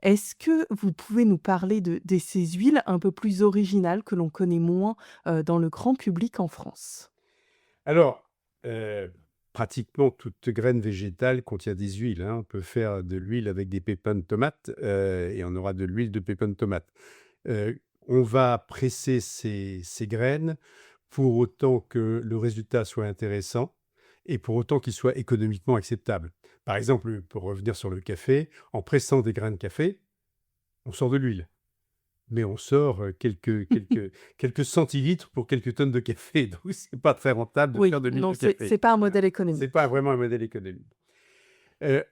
Est-ce que vous pouvez nous parler de ces huiles un peu plus originales que l'on connaît moins dans le grand public en France? Alors, pratiquement toute graine végétale contient des huiles, hein. On peut faire de l'huile avec des pépins de tomates, et on aura de l'huile de pépins de tomates. On va presser ces graines pour autant que le résultat soit intéressant et pour autant qu'il soit économiquement acceptable. Par exemple, pour revenir sur le café, en pressant des grains de café, on sort de l'huile. Mais on sort quelques centilitres pour quelques tonnes de café. Donc, c'est pas très rentable de Oui, faire de l'huile non, de café. c'est pas un modèle C'est économique. pas vraiment un modèle économique.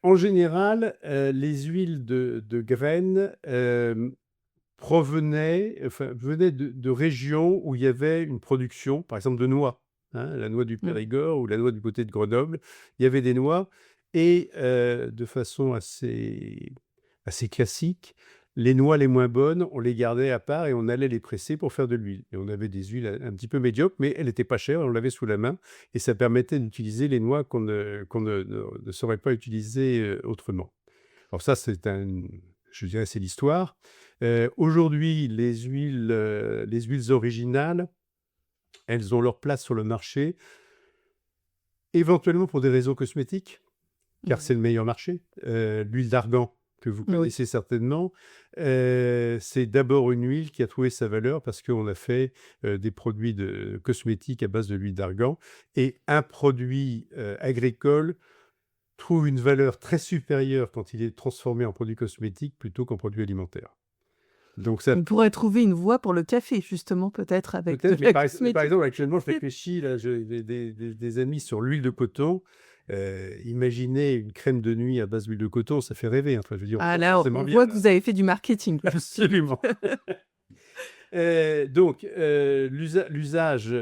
En général, les huiles de graines venaient de régions où il y avait une production, par exemple de noix, hein, la noix du Mmh. Périgord ou la noix du côté de Grenoble. Il y avait des noix et de façon assez classique, les noix les moins bonnes, on les gardait à part et on allait les presser pour faire de l'huile. Et on avait des huiles un petit peu médiocres, mais elles n'étaient pas chères, on l'avait sous la main et ça permettait d'utiliser les noix qu'on ne saurait pas utiliser autrement. Alors ça, je dirais, c'est l'histoire. Aujourd'hui, les huiles originales, elles ont leur place sur le marché, éventuellement pour des raisons cosmétiques, car Mmh. c'est le meilleur marché. L'huile d'argan, que vous Oui. connaissez certainement, c'est d'abord une huile qui a trouvé sa valeur parce qu'on a fait des produits cosmétiques à base de l'huile d'argan. Et un produit agricole trouve une valeur très supérieure quand il est transformé en produit cosmétique plutôt qu'en produit alimentaire. Donc ça On pourrait trouver une voie pour le café, justement, peut-être avec de peut-être, mais la par cosmétique. exemple, actuellement, je réfléchis, là, j'ai des amis sur l'huile de coton Imaginez une crème de nuit à base d'huile de coton, ça fait rêver, hein. Enfin, je veux dire, on Ah sent là, forcément on bien, voit que là. vous avez fait du marketing, là. Absolument. Donc, l'usage,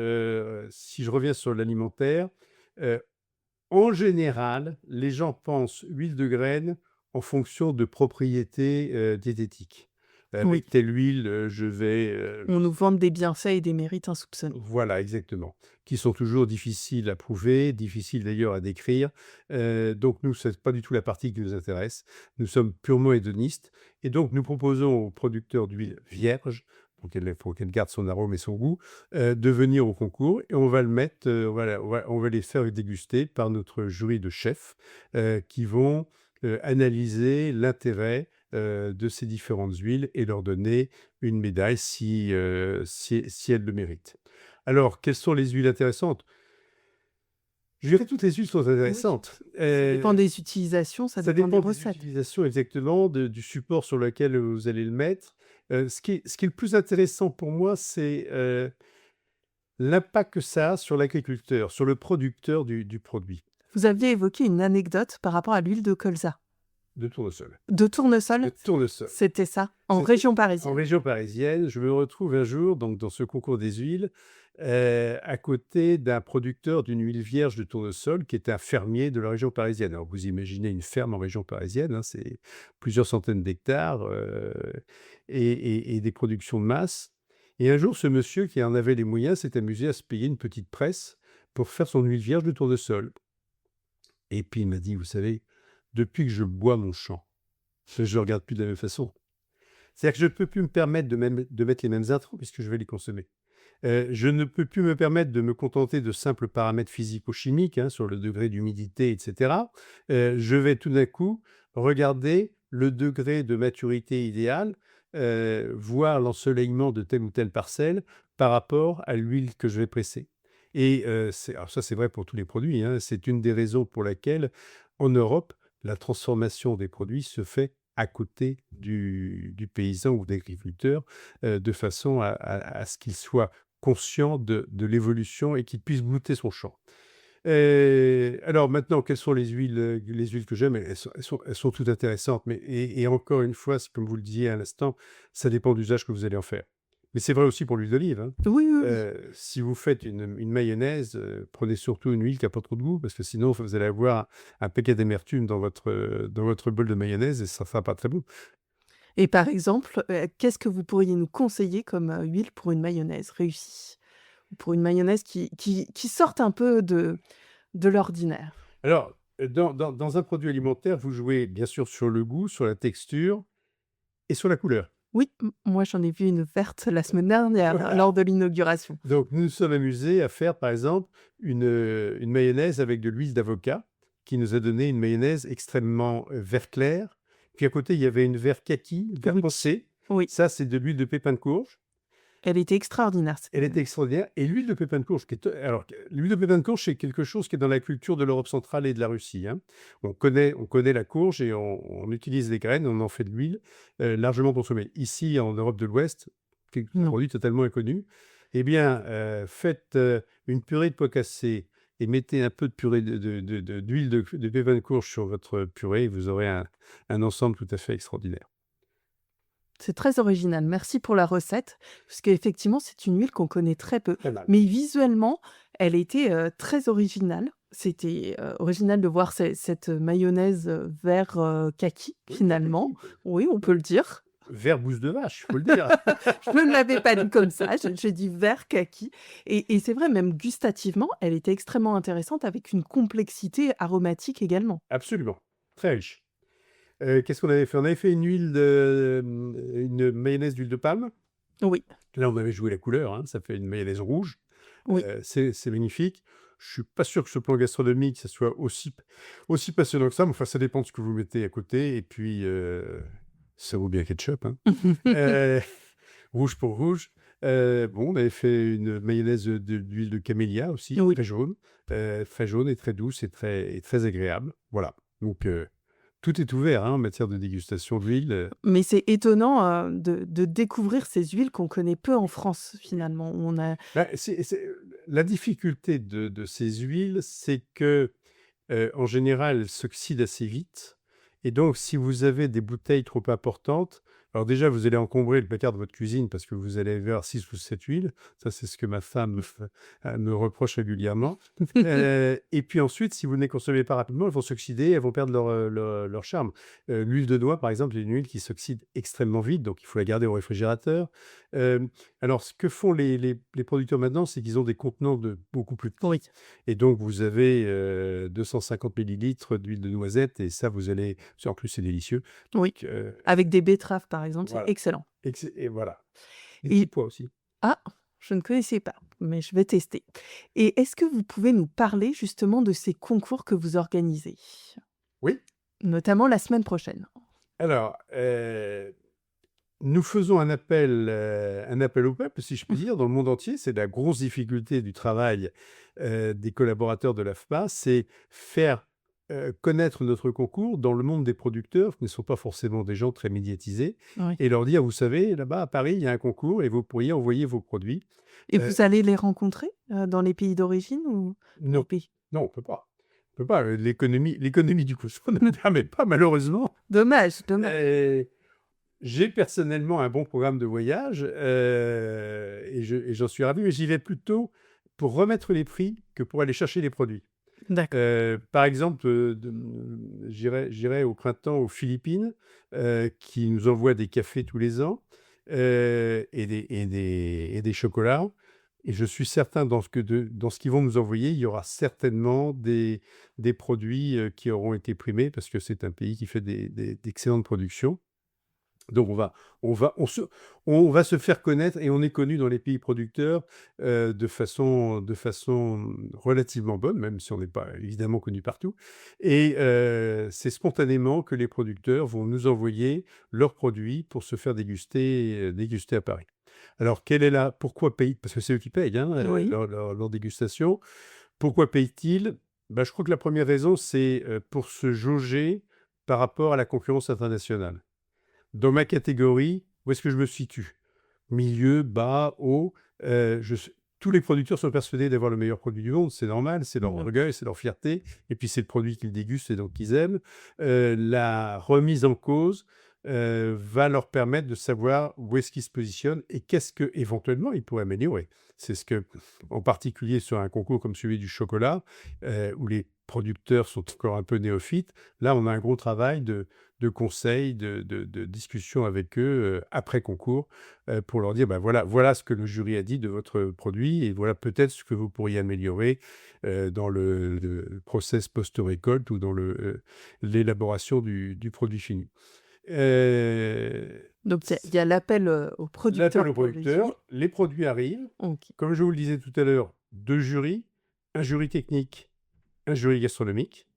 si je reviens sur l'alimentaire, heu, en général, les gens pensent huile de graine en fonction de propriétés, diététiques. Oui, Avec telle huile, je vais, on nous vante des bienfaits et des mérites insoupçonnés. voilà, exactement. Qui sont toujours difficiles à prouver, difficiles d'ailleurs à décrire. Donc nous, c'est pas du tout la partie qui nous intéresse. Nous sommes purement hédonistes et donc nous proposons aux producteurs d'huile vierge, pour qu'elle garde son arôme et son goût, de venir au concours et on va le mettre, on va les faire déguster par notre jury de chefs, qui vont, analyser l'intérêt, de ces différentes huiles et leur donner une médaille si elles le méritent. Alors, quelles sont les huiles intéressantes? Je dirais toutes les huiles sont Oui, intéressantes. ça dépend des utilisations, ça Ça dépend des dépend des recettes. utilisations exactement, du support sur lequel, vous allez le mettre. Ce qui est le plus intéressant pour moi, c'est, l'impact que ça a sur l'agriculteur, sur le producteur du produit, Vous aviez évoqué une anecdote par rapport à l'huile de colza. de tournesol. De tournesol, De tournesol. c'était ça, en C'était région en parisienne. région parisienne. Je me retrouve un jour donc dans ce concours des huiles, à côté d'un producteur d'une huile vierge de tournesol qui était un fermier de la région parisienne. Alors vous imaginez une ferme en région parisienne, hein, c'est plusieurs centaines d'hectares, et des productions de masse et un jour ce monsieur qui en avait les moyens s'est amusé à se payer une petite presse pour faire son huile vierge de tournesol et puis il m'a dit: «Vous savez, depuis que je bois mon champ, je ne le regarde plus de la même façon». C'est-à-dire que je ne peux plus me permettre de mettre les mêmes intrants puisque je vais les consommer. Je ne peux plus me permettre de me contenter de simples paramètres physico-chimiques, hein, sur le degré d'humidité et cetera. Je vais tout d'un coup regarder le degré de maturité idéal, voir l'ensoleillement de telle ou telle parcelle par rapport à l'huile que je vais presser et alors ça, c'est vrai pour tous les produits, hein. C'est une des raisons pour laquelle, en Europe, la transformation des produits se fait à côté du paysan ou de l'agriculteur, de façon à ce qu'il soit conscient de l'évolution et qu'il puisse goûter son champ. Alors maintenant, quelles sont les huiles que j'aime? Elles sont toutes intéressantes, mais et encore une fois, c'est comme vous le disiez à l'instant, ça dépend de l'usage que vous allez en faire. Mais c'est vrai aussi pour l'huile d'olive, hein. Oui, oui, oui. Si vous faites une mayonnaise, prenez surtout une huile qui a pas trop de goût parce que sinon vous allez avoir un paquet d'amertume dans votre bol de mayonnaise et ça sera pas très bon. Et par exemple, qu'est-ce que vous pourriez nous conseiller comme, huile pour une mayonnaise réussie? Ou pour une mayonnaise qui sorte un peu de l'ordinaire? Alors, dans un produit alimentaire, vous jouez bien sûr sur le goût, sur la texture et sur la couleur. Oui, moi j'en ai vu une verte la semaine dernière, Voilà. lors de l'inauguration. Donc nous nous sommes amusés à faire, par exemple, une mayonnaise avec de l'huile d'avocat qui nous a donné une mayonnaise extrêmement, vert clair. Puis à côté, il y avait une vert kaki, vert Oui, foncé. oui, Ça, c'est de l'huile de pépins de courge. elle était extraordinaire cette Elle était mayonnaise. extraordinaire et l'huile de pépins de courge qui est alors que l'huile de pépins de courge, c'est quelque chose qui est dans la culture de l'Europe centrale et de la Russie, hein. On connaît la courge et on utilise les graines, on en fait de l'huile, largement consommée. Ici, en Europe de l'Ouest, c'est un Non, produit totalement inconnu. Eh bien, faites, une purée de pois cassés et mettez un peu de purée d'huile de pépins de courge sur votre purée et vous aurez un ensemble tout à fait extraordinaire. c'est très original. Merci pour la recette, parce qu'effectivement, c'est une huile qu'on connaît très peu. Très mal. Mais visuellement, elle était, très originale. C'était, original de voir cette mayonnaise, vert, kaki Oui, finalement. Oui, on peut le dire. vert bouse de vache, il faut le dire. Je ne l'avais pas dit comme ça, j'ai dit vert kaki et c'est vrai, même gustativement, elle était extrêmement intéressante avec une complexité aromatique également. Absolument, très riche. Qu'est-ce qu'on avait fait? On avait fait une mayonnaise d'huile de palme. Oui, Là, on avait joué la couleur, hein, ça fait une mayonnaise rouge. oui. C'est magnifique. Je suis pas sûr que sur le plan gastronomique, ça soit aussi passionnant que ça, mais enfin, ça dépend de ce que vous mettez à côté et puis, ça vaut bien ketchup, hein. Heu, rouge pour rouge. Bon, on avait fait une mayonnaise, d'huile de camélia aussi, Oui, très jaune et très douce et très agréable. Voilà, donc tout est ouvert, hein, en matière de dégustation d'huile, mais c'est étonnant, de découvrir ces huiles qu'on connaît peu en France finalement. On a bah, c'est la difficulté de ces huiles, c'est que en général, elles s'oxydent assez vite et donc si vous avez des bouteilles trop importantes, alors déjà, vous allez encombrer le placard de votre cuisine parce que vous allez avoir 6 ou 7 huiles. Ça, c'est ce que ma femme me reproche régulièrement. Et puis ensuite, si vous ne les consommez pas rapidement, elles vont s'oxyder, elles vont perdre leur charme. L'huile de noix, par exemple, est une huile qui s'oxyde extrêmement vite, donc il faut la garder au réfrigérateur. Alors, ce que font les producteurs maintenant, c'est qu'ils ont des contenants de beaucoup plus petits. Oui. Et donc, vous avez 250 millilitres d'huile de noisette et ça, en plus, c'est délicieux. Oui. Donc, Avec des betteraves, par exemple, c'est voilà. excellent. Et voilà. Des Et petits pois aussi. ah, je ne connaissais pas, mais je vais tester. Et est-ce que vous pouvez nous parler justement de ces concours que vous organisez? Oui. Notamment la semaine prochaine. Alors, nous faisons un appel au peuple, si je puis dire, dans le monde entier. C'est la grosse difficulté du travail des collaborateurs de l'AFPA, c'est faire connaître notre concours dans le monde des producteurs, qui ne sont pas forcément des gens très médiatisés, Oui. et leur dire, vous savez, là-bas à Paris, il y a un concours et vous pourriez envoyer vos produits. Et Euh, vous allez les rencontrer, dans les pays d'origine ou dans les non, pays? non, on peut pas. On peut pas. L'économie du coup, ça ne permet pas, malheureusement. Dommage, dommage. J'ai personnellement un bon programme de voyage et j'en suis ravi, mais j'y vais plutôt pour remettre les prix que pour aller chercher les produits. D'accord. Par exemple, j'irai au printemps aux Philippines, qui nous envoient des cafés tous les ans et des chocolats. Et je suis certain dans ce qu'ils vont nous envoyer, il y aura certainement des produits qui auront été primés parce que c'est un pays qui fait d'excellentes productions. Donc on va se faire connaître et on est connu dans les pays producteurs de façon relativement bonne, même si on n'est pas évidemment connu partout. Et c'est spontanément que les producteurs vont nous envoyer leurs produits pour se faire déguster à Paris. Alors pourquoi payent? Parce que c'est eux qui payent hein, Oui. leur dégustation. Pourquoi payent-ils? Je crois que la première raison, c'est pour se jauger par rapport à la concurrence internationale. Dans ma catégorie, où est-ce que je me situe? Milieu, bas, haut. Tous les producteurs sont persuadés d'avoir le meilleur produit du monde. C'est normal, c'est leur orgueil, c'est leur fierté. Et puis, c'est le produit qu'ils dégustent et donc qu'ils aiment. La remise en cause va leur permettre de savoir où est-ce qu'ils se positionnent et qu'est-ce qu'éventuellement ils pourraient améliorer. C'est ce que, en particulier sur un concours comme celui du chocolat, où les producteurs sont encore un peu néophytes, là, on a un gros travail de conseils, de discussions avec eux après concours pour leur dire, voilà ce que le jury a dit de votre produit et voilà peut-être ce que vous pourriez améliorer dans le process post-récolte ou dans l'élaboration du produit fini. Donc il y a l'appel, aux L'appel producteurs aux pour le jury. producteurs, les produits arrivent. OK. Comme je vous le disais tout à l'heure, 2 jurys, un jury technique, un jury gastronomique.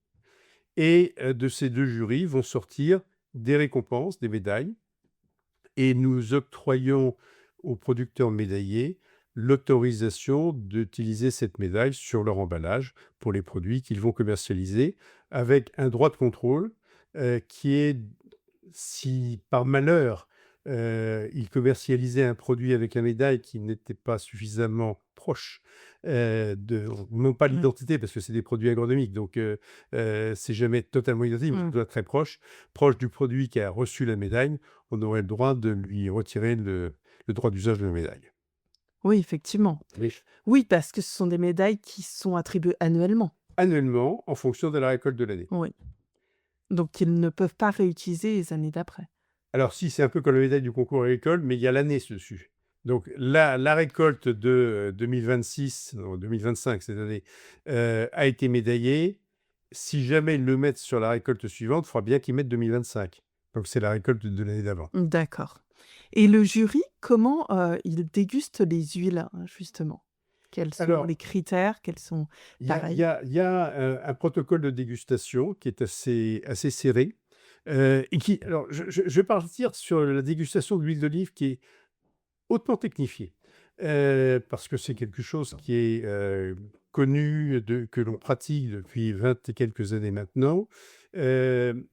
Et de ces 2 jurys vont sortir des récompenses, des médailles et nous octroyons aux producteurs médaillés l'autorisation d'utiliser cette médaille sur leur emballage pour les produits qu'ils vont commercialiser avec un droit de contrôle, qui est si par malheur, ils commercialisaient un produit avec la médaille qui n'était pas suffisamment proche, non pas Mmh. l'identité parce que c'est des produits agronomiques donc c'est jamais totalement identique, mais ça Mmh. doit être très proche du produit qui a reçu la médaille, on aurait le droit de lui retirer le droit d'usage de la médaille. Oui, effectivement. Oui. Oui, parce que ce sont des médailles qui sont attribuées annuellement. Annuellement, en fonction de la récolte de l'année. Oui. Donc ils ne peuvent pas réutiliser les années d'après. Alors si, c'est un peu comme la médaille du concours agricole, mais il y a l'année dessus. Donc la récolte de 2026, non 2025 cette année, a été médaillée. Si jamais ils le mettent sur la récolte suivante, il faudra bien qu'ils mettent 2025. Donc c'est la récolte de l'année d'avant. D'accord. Et le jury, comment, il déguste les huiles, justement? Quels sont Alors, les critères? Quels sont pareil? il y a un protocole de dégustation qui est assez serré, et qui alors je vais partir sur la dégustation de l'huile d'olive qui est hautement technifiée, parce que c'est quelque chose qui est, connu, que l'on pratique depuis 20 et quelques années maintenant. Hem,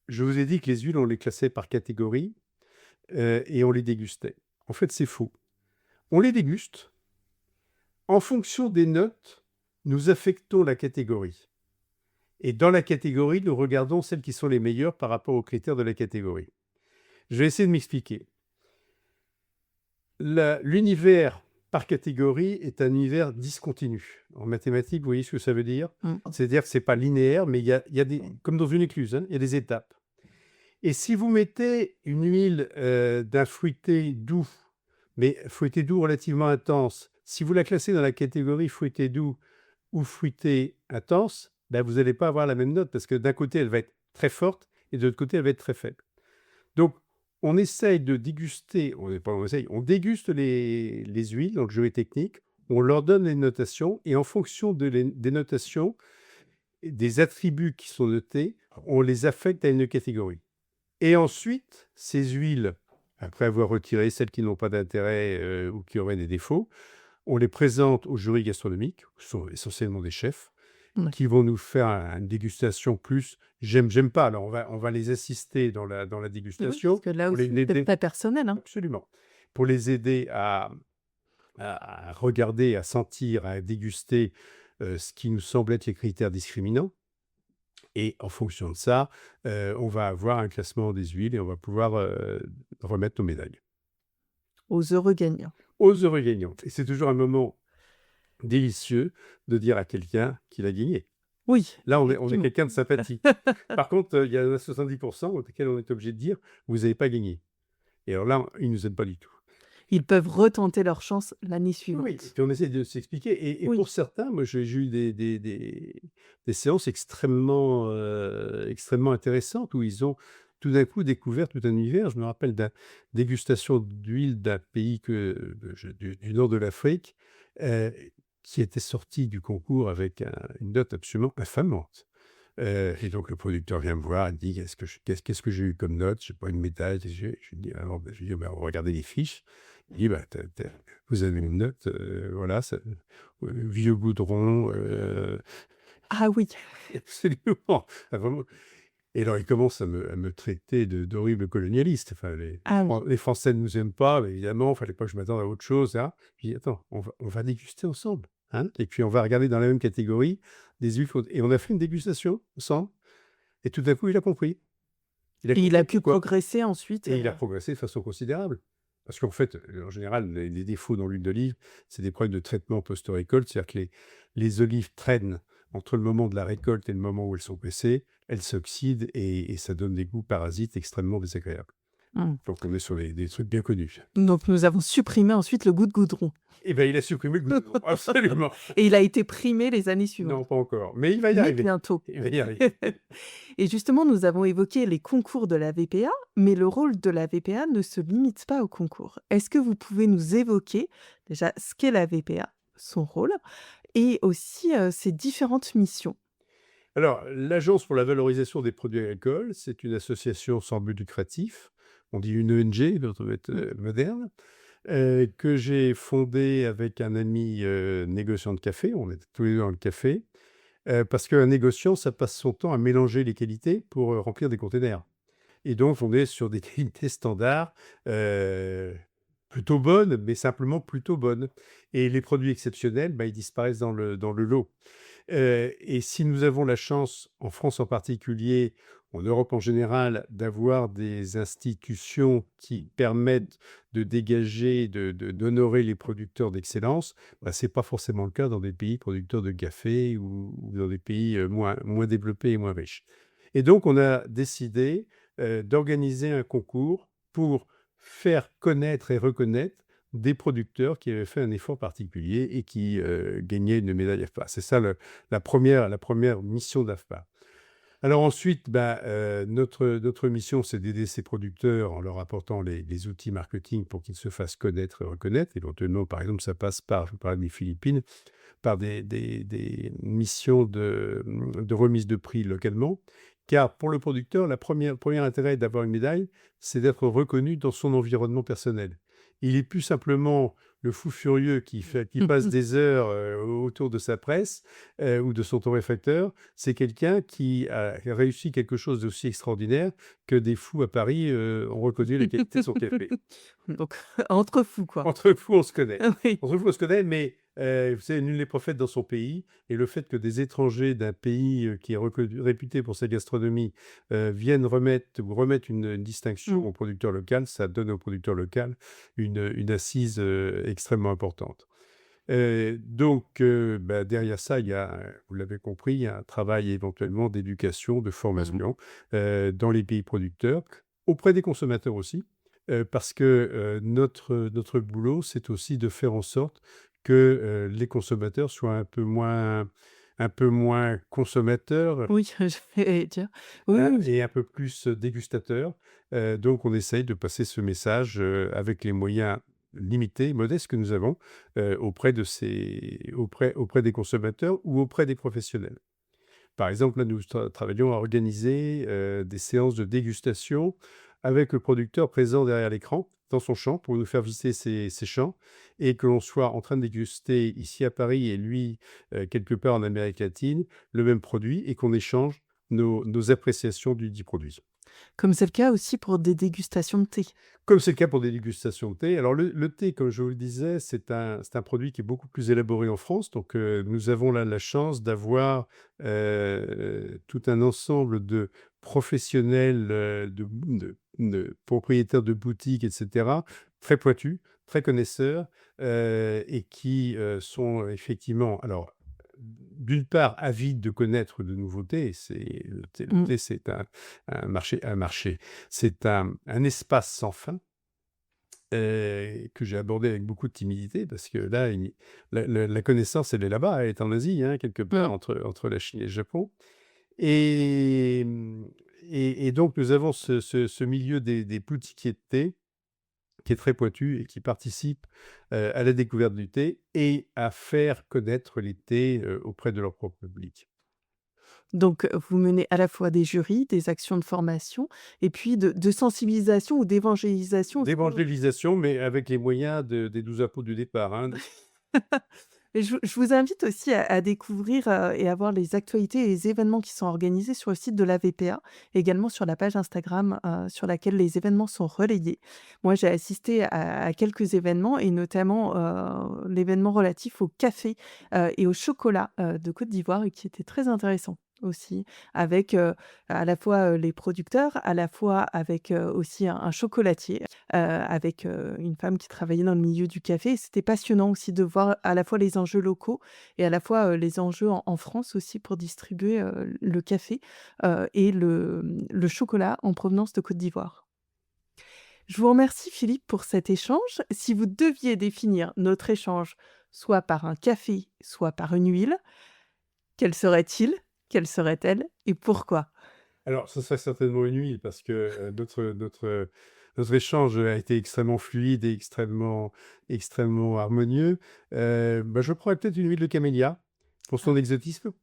je vous ai dit que les huiles, on les classait par catégorie, et on les dégustait. En fait, c'est faux. On les déguste. En fonction des notes, nous affectons la catégorie. Et dans la catégorie, nous regardons celles qui sont les meilleures par rapport aux critères de la catégorie. Je vais essayer de m'expliquer. L'univers par catégorie est un univers discontinu. En mathématiques, vous voyez ce que ça veut dire? C'est-à-dire que ce n'est pas linéaire, mais il y a des, comme dans une écluse, hein, il y a des étapes. Et si vous mettez une huile d'un fruité doux, mais fruité doux relativement intense, si vous la classez dans la catégorie fruité doux ou fruité intense, ben vous n'allez pas avoir la même note parce que d'un côté, elle va être très forte et de l'autre côté, elle va être très faible. Donc, on essaye de déguster, on déguste les huiles dans le jury technique, on leur donne les notations et en fonction des notations, des attributs qui sont notés, on les affecte à une catégorie. Et ensuite, ces huiles, après avoir retiré celles qui n'ont pas d'intérêt ou qui auraient des défauts, on les présente au jury gastronomique, qui sont essentiellement des chefs, qui vont nous faire une dégustation plus j'aime pas. Alors, on va les assister dans la Oui, dégustation. parce que là Pour aussi, les c'est aider, très personnel. Hein. absolument. Pour les aider à regarder, à sentir, à déguster ce qui nous semble être les critères discriminants. Et en fonction de ça, on va avoir un classement des huiles et on va pouvoir remettre nos médailles. Aux heureux gagnants. Aux heureux gagnants. Et c'est toujours un moment délicieux de dire à quelqu'un qu'il a gagné. Oui. Là, on est quelqu'un de sympathique. Par contre, il y a 70% auxquels on est obligé de dire « vous n'avez pas gagné ». Et alors là, ils ne nous aident pas du tout. Ils peuvent retenter leur chance l'année suivante. Oui, et puis on essaie de s'expliquer. Et Oui. pour certains, moi, j'ai eu des séances extrêmement intéressantes où ils ont tout d'un coup découvert tout un univers. Je me rappelle d'une dégustation d'huile d'un pays du nord de l'Afrique qui était sorti du concours avec une note absolument infamante. Et donc le producteur vient me voir et dit qu'est-ce que j'ai eu comme note? Je n'ai pas une médaille. Je lui dis regardez les fiches. Il dit vous avez une note, voilà, vieux goudron. Ah oui. Absolument. Vraiment. Et alors il commence à me traiter d'horrible colonialiste. Enfin, les Français ne nous aiment pas, mais évidemment, il ne fallait pas que je m'attende à autre chose. Hein. Je dis attends, on va déguster ensemble. Hein, et puis on va regarder dans la même catégorie des huiles. Et on a fait une dégustation ensemble. Et tout d'un coup, il a compris. Il a pu progresser ensuite. Et il a progressé de façon considérable. Parce qu'en fait, en général, les défauts dans l'huile d'olive, c'est des problèmes de traitement post-récolte. C'est-à-dire que les olives traînent entre le moment de la récolte et le moment où elles sont pressées. Elles s'oxydent et ça donne des goûts parasites extrêmement désagréables. Donc, on est sur des trucs bien connus. Donc, nous avons supprimé ensuite le goût de goudron. Eh bien, il a supprimé le goût de goudron, absolument. Et il a été primé les années suivantes. Non, pas encore. Mais il va y arriver. Bientôt. Il va y arriver. Et justement, nous avons évoqué les concours de la VPA, mais le rôle de la VPA ne se limite pas au concours. Est-ce que vous pouvez nous évoquer déjà ce qu'est la VPA, son rôle, et aussi ses différentes missions? Alors, l'Agence pour la valorisation des produits agricoles, c'est une association sans but lucratif. On dit une ONG, d'autres veut être moderne, que j'ai fondée avec un ami négociant de café. On était tous les deux dans le café. Parce qu'un négociant, ça passe son temps à mélanger les qualités pour remplir des containers. Et donc, on est sur des qualités standards plutôt bonnes, mais simplement plutôt bonnes. Et les produits exceptionnels, ils disparaissent dans le lot. Et si nous avons la chance, en France en particulier, en Europe en général, d'avoir des institutions qui permettent de dégager, d'honorer les producteurs d'excellence, ce n'est pas forcément le cas dans des pays producteurs de café ou dans des pays moins développés et moins riches. Et donc, on a décidé d'organiser un concours pour faire connaître et reconnaître des producteurs qui avaient fait un effort particulier et qui gagnaient une médaille AFPA. C'est ça la première mission d'AFPA. Alors ensuite, notre mission, c'est d'aider ces producteurs en leur apportant les outils marketing pour qu'ils se fassent connaître et reconnaître. Éventuellement, par exemple, ça passe par, je parlais des Philippines, par des missions de remise de prix localement. Car pour le producteur, le premier intérêt d'avoir une médaille, c'est d'être reconnu dans son environnement personnel. Il n'est plus simplement le fou furieux qui passe des heures autour de sa presse ou de son torréfacteur. C'est quelqu'un qui a réussi quelque chose d'aussi extraordinaire que des fous à Paris ont reconnu la qualité de son café. Donc, entre fous, quoi. Entre fous, on se connaît. Oui. Entre fous, on se connaît, mais Vous savez, nul n'est prophète dans son pays, et le fait que des étrangers d'un pays qui est réputé pour sa gastronomie viennent remettre une distinction au producteur local, ça donne au producteur local une assise extrêmement importante. Derrière ça, il y a, vous l'avez compris, il y a un travail éventuellement d'éducation, de formation dans les pays producteurs, auprès des consommateurs aussi, parce que notre boulot, c'est aussi de faire en sorte que les consommateurs soient un peu moins consommateurs, Oui, je vais dire. Oui, hein, oui, oui. et un peu plus dégustateurs. Donc on essaye de passer ce message, avec les moyens limités, modestes que nous avons, auprès des consommateurs ou auprès des professionnels. Par exemple, là, nous travaillons à organiser des séances de dégustation avec le producteur présent derrière l'écran, dans son champ, pour nous faire visiter ses champs, et que l'on soit en train de déguster ici à Paris et lui, quelque part en Amérique latine, le même produit, et qu'on échange nos appréciations du dit produit. Comme c'est le cas aussi pour des dégustations de thé. Comme c'est le cas pour des dégustations de thé. Alors le thé, comme je vous le disais, c'est un produit qui est beaucoup plus élaboré en France. Donc, nous avons là la chance d'avoir tout un ensemble de professionnels, de propriétaires de boutiques, etc., très pointus, très connaisseurs, et qui sont effectivement, alors, d'une part, avides de connaître de nouveautés. Le Mmh. thé, c'est un marché, c'est un espace sans fin, que j'ai abordé avec beaucoup de timidité, parce que là, la connaissance, elle est là-bas, elle est en Asie, hein, quelque part Mmh. entre la Chine et le Japon. Et, et donc, nous avons ce milieu des boutiquiers de thé qui est très pointu et qui participe à la découverte du thé et à faire connaître les thés auprès de leur propre public. Donc, vous menez à la fois des jurys, des actions de formation et puis de sensibilisation ou d'évangélisation aussi. D'évangélisation, mais avec les moyens des 12 impôts du départ, hein. Et je vous invite aussi à découvrir, et à voir les actualités et les événements qui sont organisés sur le site de l'AVPA, également sur la page Instagram, sur laquelle les événements sont relayés. Moi, j'ai assisté à quelques événements et notamment, l'événement relatif au café, et au chocolat, de Côte d'Ivoire et qui était très intéressant aussi avec, à la fois, les producteurs, à la fois avec, aussi un chocolatier, avec, une femme qui travaillait dans le milieu du café et c'était passionnant aussi de voir à la fois les enjeux locaux et à la fois, les enjeux en France aussi pour distribuer, le café, et le chocolat en provenance de Côte d'Ivoire. Je vous remercie Philippe pour cet échange. Si vous deviez définir notre échange soit par un café, soit par une huile, quel serait-il? Quelle serait-elle et pourquoi? Alors, ce serait certainement une huile, parce que notre échange a été extrêmement fluide et extrêmement harmonieux. Je prendrais peut-être une huile de camélia pour son exotisme,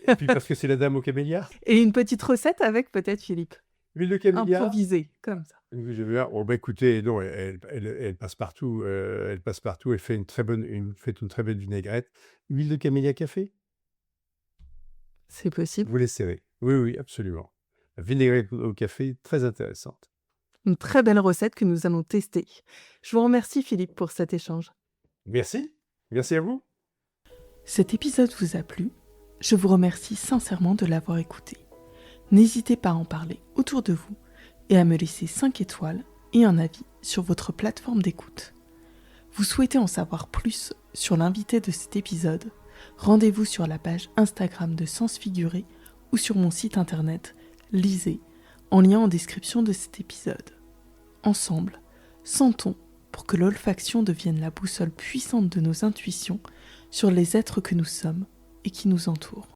et puis parce que c'est la dame aux camélias. Et une petite recette avec peut-être Philippe? Huile de camélia. Improvisée, comme ça. Oui, je veux bien. Oh, écoutez, non, elle passe partout, elle passe partout, elle fait une très belle vinaigrette. Huile de camélia café? C'est possible. Vous l'essaierez. Oui, oui, absolument. La vinaigrette au café, très intéressante. Une très belle recette que nous allons tester. Je vous remercie Philippe pour cet échange. Merci. Merci à vous. Cet épisode vous a plu? Je vous remercie sincèrement de l'avoir écouté. N'hésitez pas à en parler autour de vous et à me laisser 5 étoiles et un avis sur votre plateforme d'écoute. Vous souhaitez en savoir plus sur l'invité de cet épisode? Rendez-vous sur la page Instagram de Sens Figuré ou sur mon site internet Lisez, en lien en description de cet épisode. Ensemble, sentons pour que l'olfaction devienne la boussole puissante de nos intuitions sur les êtres que nous sommes et qui nous entourent.